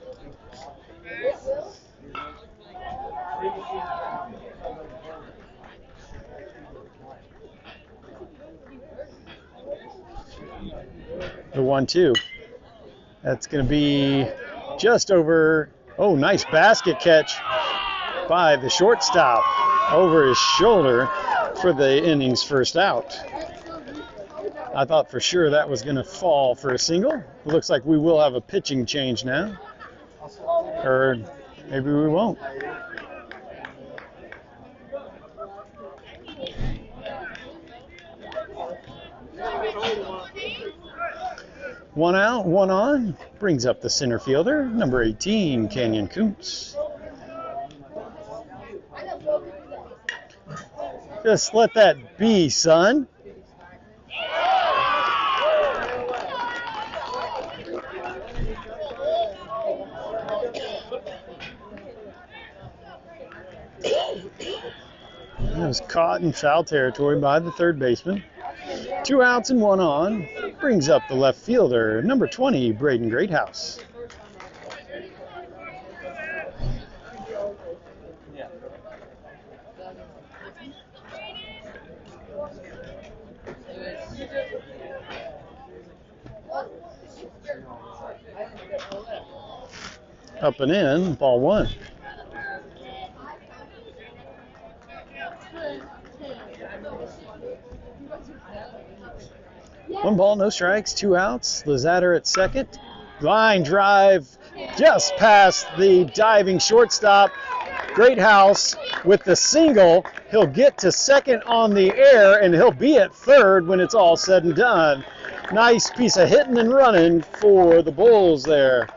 The 1-2. That's going to be just over. Oh, nice basket catch by the shortstop over his shoulder for the inning's first out. I thought for sure that was going to fall for a single. It looks like we will have a pitching change now. Or maybe we won't. One out, 1 on. Brings up the center fielder, number 18, Canan Kuntz. Just let that be, son. It was caught in foul territory by the third baseman. 2 outs and 1 on. Brings up the left fielder, number 20, Braden Greathouse. Up and in, ball 1. One ball, no strikes, 2 outs. Lazatter at second. Line drive just past the diving shortstop. Greathouse with the single. He'll get to second on the air, and he'll be at third when it's all said and done. Nice piece of hitting and running for the Bulls there.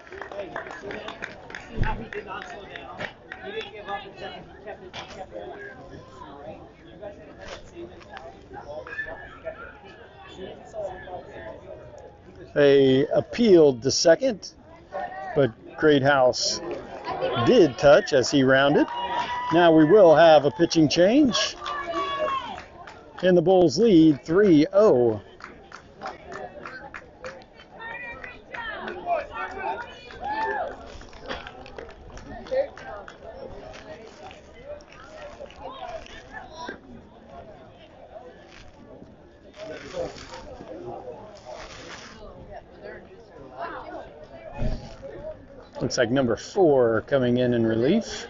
They appealed to second, but Greathouse did touch as he rounded. Now we will have a pitching change, and the Bulls lead 3-0. Looks like number 4 coming in relief.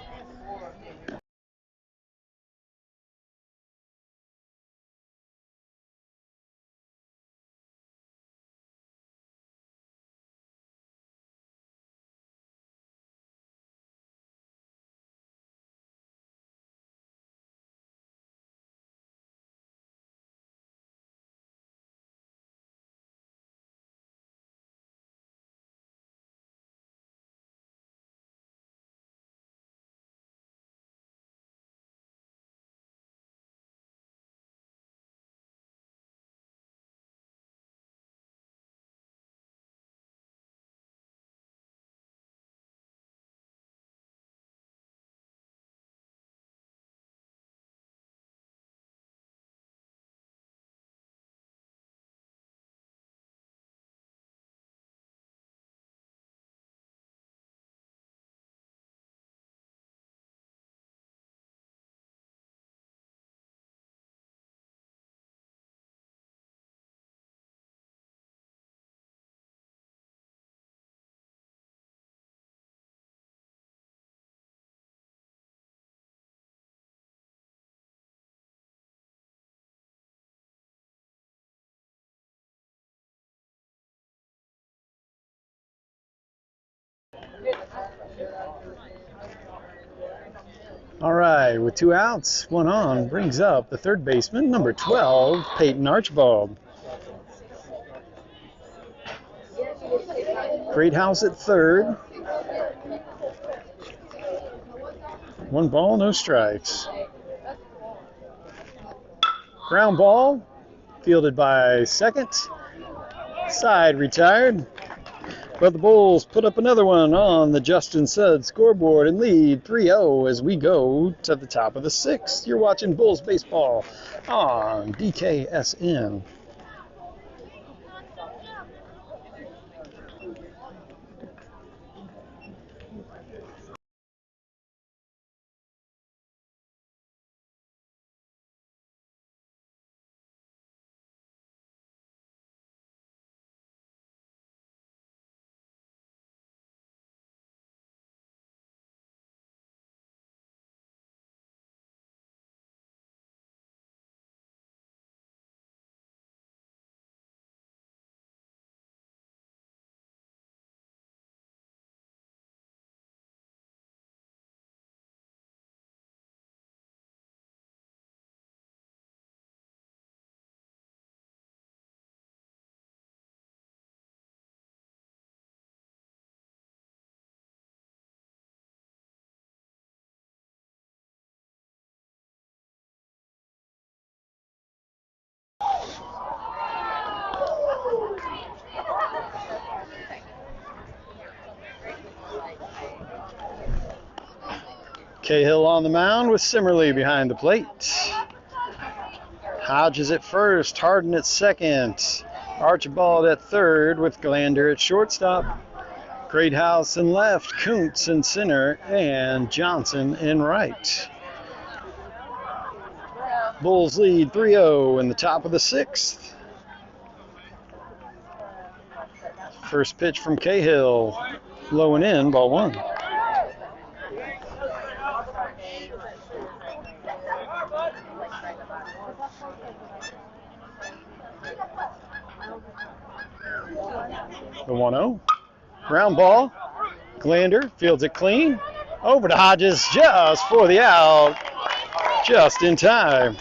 All right, with 2 outs, 1 on, brings up the third baseman, number 12, Peyton Archibald. Greathouse at third. 1 ball, no strikes. Ground ball, fielded by second. Side retired. But the Bulls put up another one on the Justin Sudd scoreboard and lead 3-0 as we go to the top of the 6th. You're watching Bulls baseball on DKSN. Cahill on the mound with Simmerly behind the plate. Hodges at first, Harden at second, Archibald at third with Glander at shortstop. Greathouse in left, Kuntz in center, and Johnson in right. Bulls lead 3-0 in the top of the 6th. First pitch from Cahill, low and in, ball 1. The 1-0. Ground ball. Glander fields it clean. Over to Hodges just for the out. Just in time.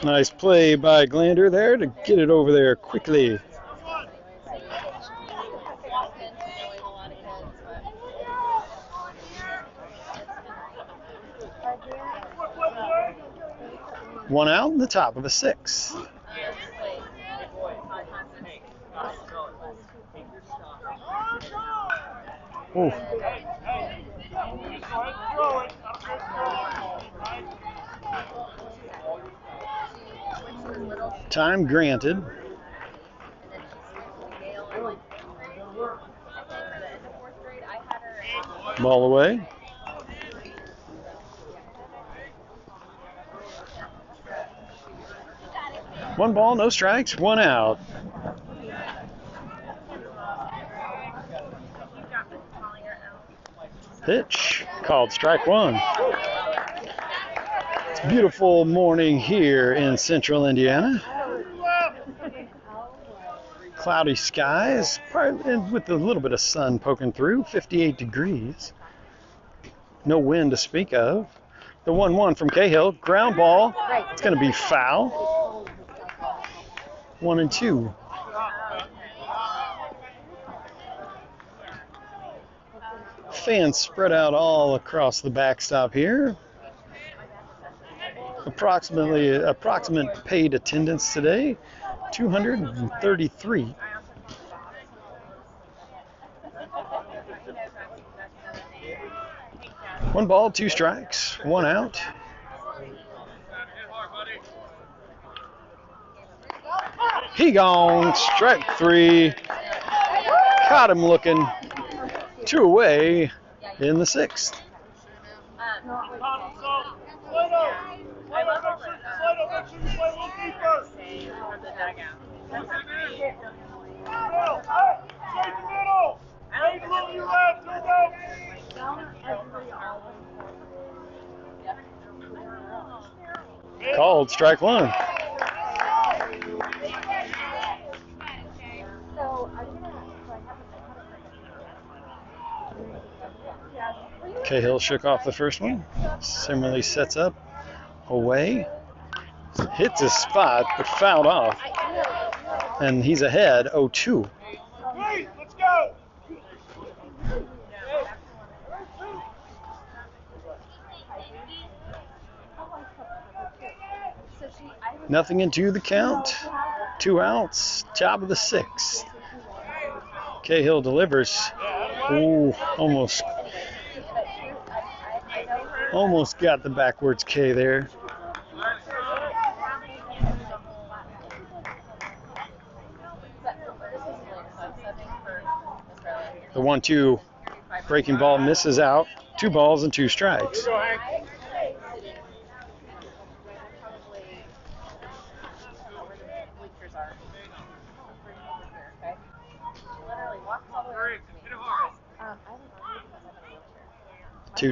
Nice play by Glander there to get it over there quickly. One out in the top of the 6th. Ooh. Time granted. Ball away. One ball, no strikes, 1 out. Pitch called strike one. It's a beautiful morning here in central Indiana. Cloudy skies, with a little bit of sun poking through, 58 degrees. No wind to speak of. The 1-1 from Cahill, ground ball. It's going to be foul. 1-2. Fans spread out all across the backstop here. Approximate paid attendance today, 233. One ball, two strikes, one out. He gone, strike three. Caught him looking. Two away in the sixth. Called strike one. Cahill shook off the first one. Similarly sets up away. Hits his spot, but fouled off. And he's ahead 0-2. Hey, let's go! Nothing into the count. 2 outs. Top of the sixth. Cahill delivers. Ooh, almost got the backwards K there. The 1-2 breaking ball misses out. 2 balls and 2 strikes.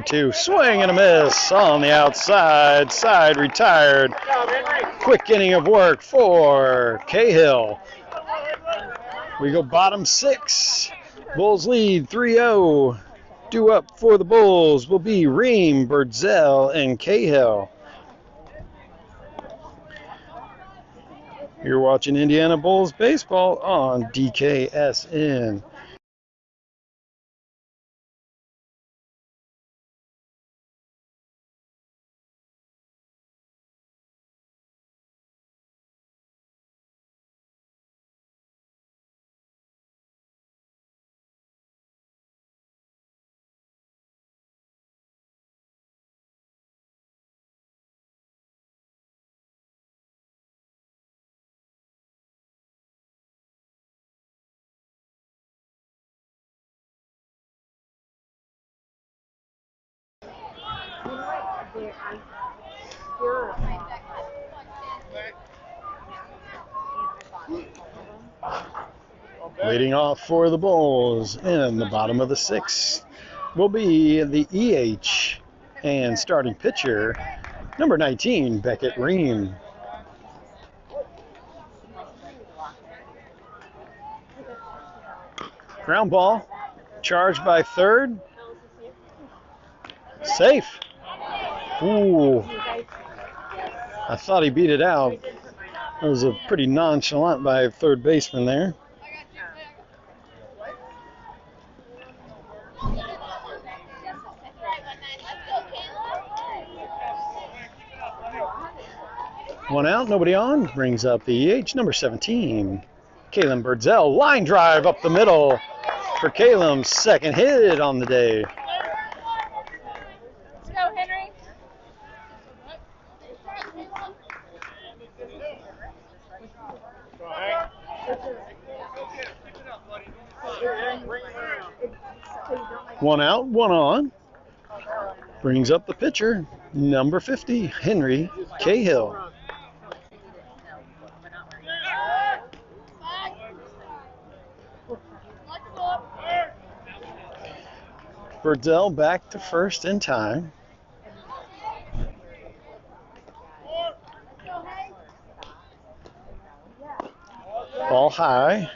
Two swing and a miss on the outside. Side retired. Quick inning of work for Cahill. We go bottom 6. Bulls lead 3-0. Due up for the Bulls will be Ream, Birdzell, and Cahill. You're watching Indiana Bulls baseball on DKSN. Leading off for the Bulls in the bottom of the 6th will be the EH and starting pitcher, number 19, Beckett Ream. Ground ball, charged by third. Safe. Ooh. I thought he beat it out. It was a pretty nonchalant by third baseman there. One out, nobody on. Brings up the EH, number 17, Caleb Birdzell. Line drive up the middle for Caleb's second hit on the day. Let's go, Henry. One out, one on. Brings up the pitcher, number 50, Henry Cahill. Birdsell back to first in time. Ball high.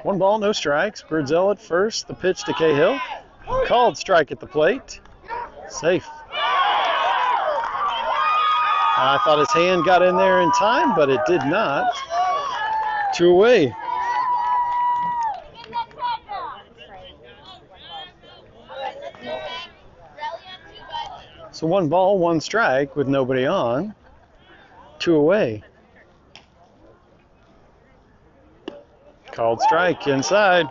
One ball, no strikes. Birdsell at first. The pitch to Cahill. Called strike at the plate. Safe. I thought his hand got in there in time, but it did not. 2 away. So 1 ball, 1 strike with nobody on. 2 away. Called strike inside.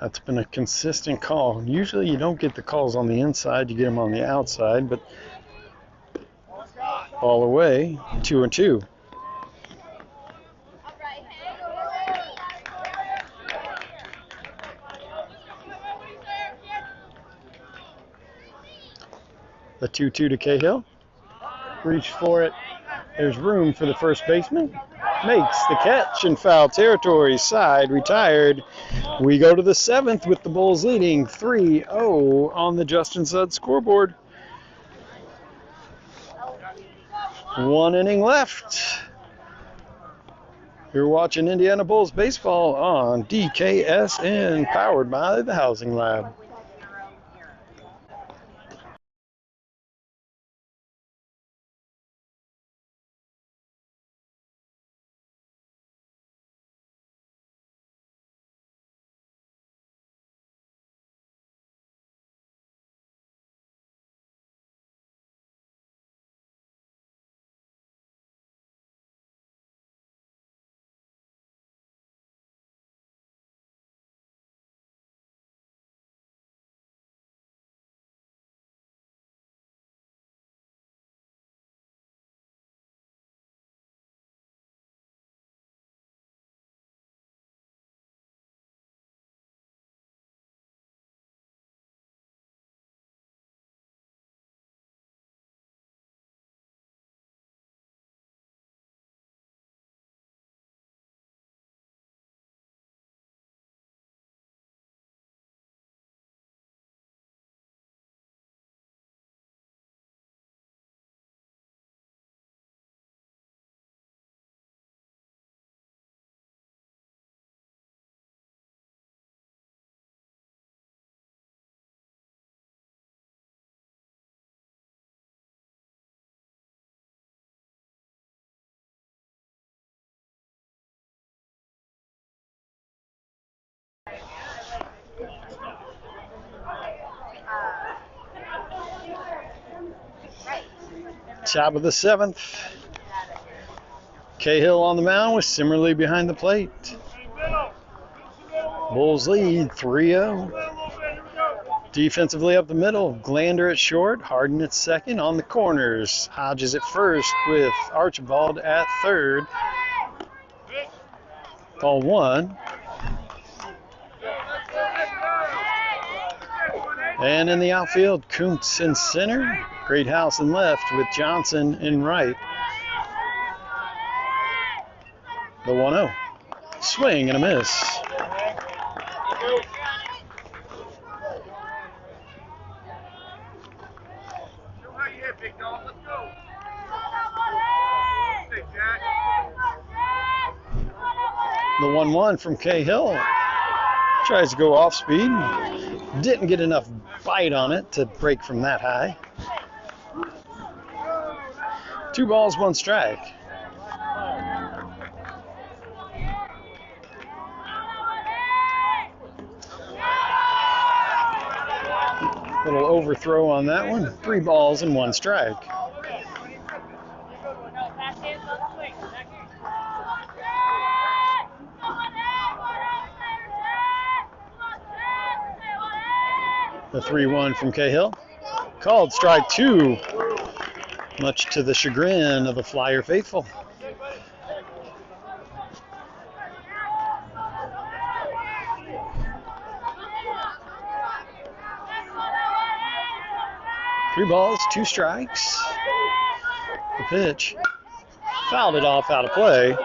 That's been a consistent call. Usually you don't get the calls on the inside, you get them on the outside, but ball away, 2-2. The 2-2 to Cahill. Reach for it. There's room for the first baseman. Makes the catch in foul territory. Side retired. We go to the 7th with the Bulls leading 3-0 on the Justin Sudd scoreboard. 1 inning left. You're watching Indiana Bulls baseball on DKSN, powered by the Housing Lab. Top of the 7th. Cahill on the mound with Simmerly behind the plate. Bulls lead 3-0. Defensively up the middle, Glander at short, Harden at second. On the corners, Hodges at first with Archibald at third. Ball 1. And in the outfield, Kuntz in center, Greathouse in left with Johnson in right. The 1-0. Swing and a miss. The 1-1 from Cahill. Tries to go off speed. Didn't get enough bite on it to break from that high. 2 balls, 1 strike. Little overthrow on that one. 3 balls and 1 strike. The 3-1 from Cahill. Called strike 2, much to the chagrin of the Flyer faithful. 3 balls, 2 strikes. The pitch. Fouled it off out of play.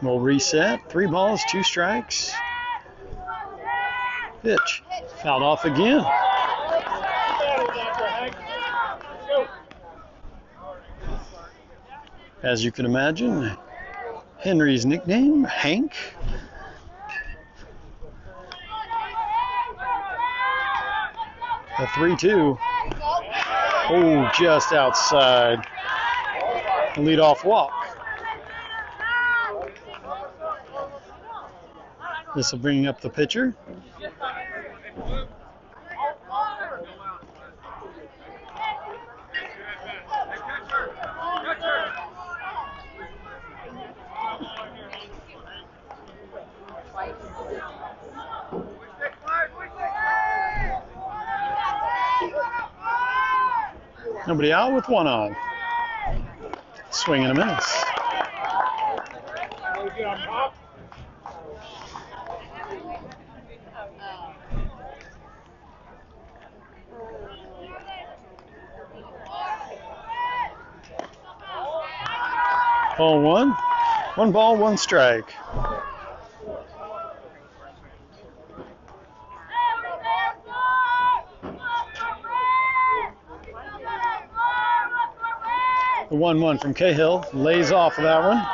We'll reset. 3 balls, 2 strikes. Pitch. Fouled off again. As you can imagine, Henry's nickname, Hank. A 3-2. Oh, just outside. Leadoff walk. This will bring up the pitcher. Nobody out with 1 on. Swing and a miss. Ball 1. 1 ball, 1 strike. The 1-1 from Cahill lays off of that one.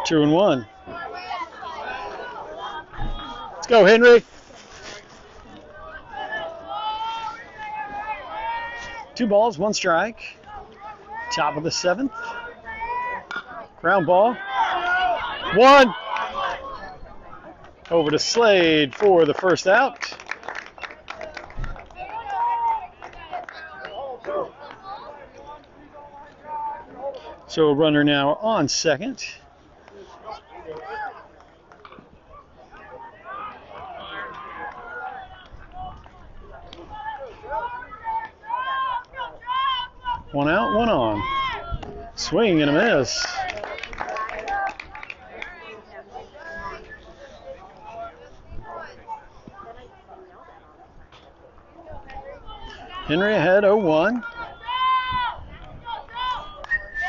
2-1. Let's go, Henry. 2 balls, 1 strike. Top of the 7th. Ground ball. 1. Over to Slade for the first out. So a runner now on second. One out, 1 on. Swing and a miss. Henry ahead 0-1.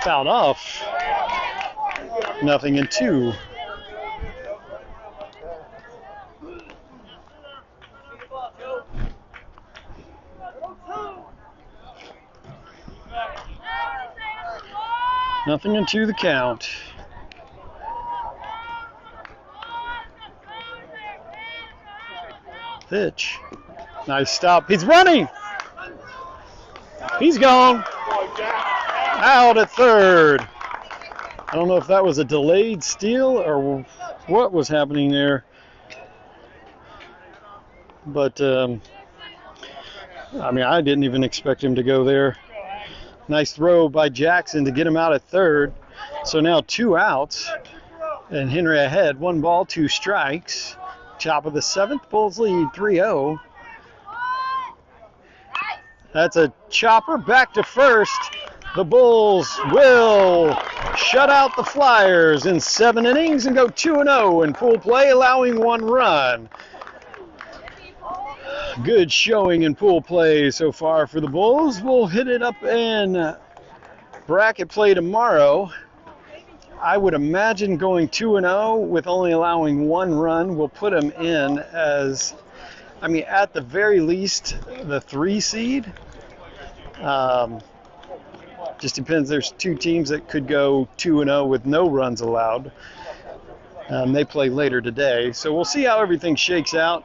Fouled off. 0-2. Nothing into the count. Pitch. Nice stop. He's running. He's gone. Out at third. I don't know if that was a delayed steal or what was happening there. But, I mean, I didn't even expect him to go there. Nice throw by Jackson to get him out at third. So now 2 outs. And Henry ahead. 1 ball, 2 strikes. Top of the 7th. Bulls lead 3-0. That's a chopper back to first. The Bulls will shut out the Flyers in 7 innings and go 2-0 in pool play, allowing 1 run. Good showing in pool play so far for the Bulls. We'll hit it up in bracket play tomorrow. I would imagine going 2-0 with only allowing 1 run will put them in as, I mean, at the very least, the 3 seed. Just depends. There's 2 teams that could go 2-0 with no runs allowed. They play later today. So we'll see how everything shakes out.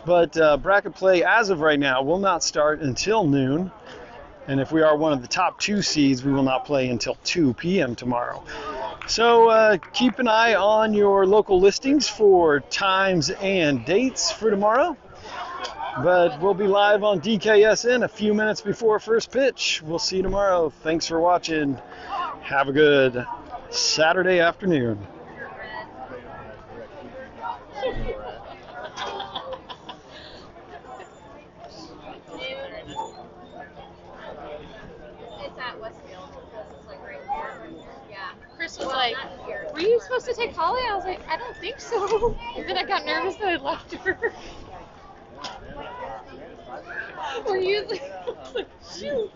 But bracket play, as of right now, will not start until noon. And if we are one of the top 2 seeds, we will not play until 2 p.m. tomorrow. So keep an eye on your local listings for times and dates for tomorrow. But we'll be live on DKSN a few minutes before first pitch. We'll see you tomorrow. Thanks for watching. Have a good Saturday afternoon. at Westfield. This is like right here. Yeah. Chris was like, "Were you supposed to take Holly?" I was like, "I don't think so." And then I got nervous that I left her. Were you like, shoot?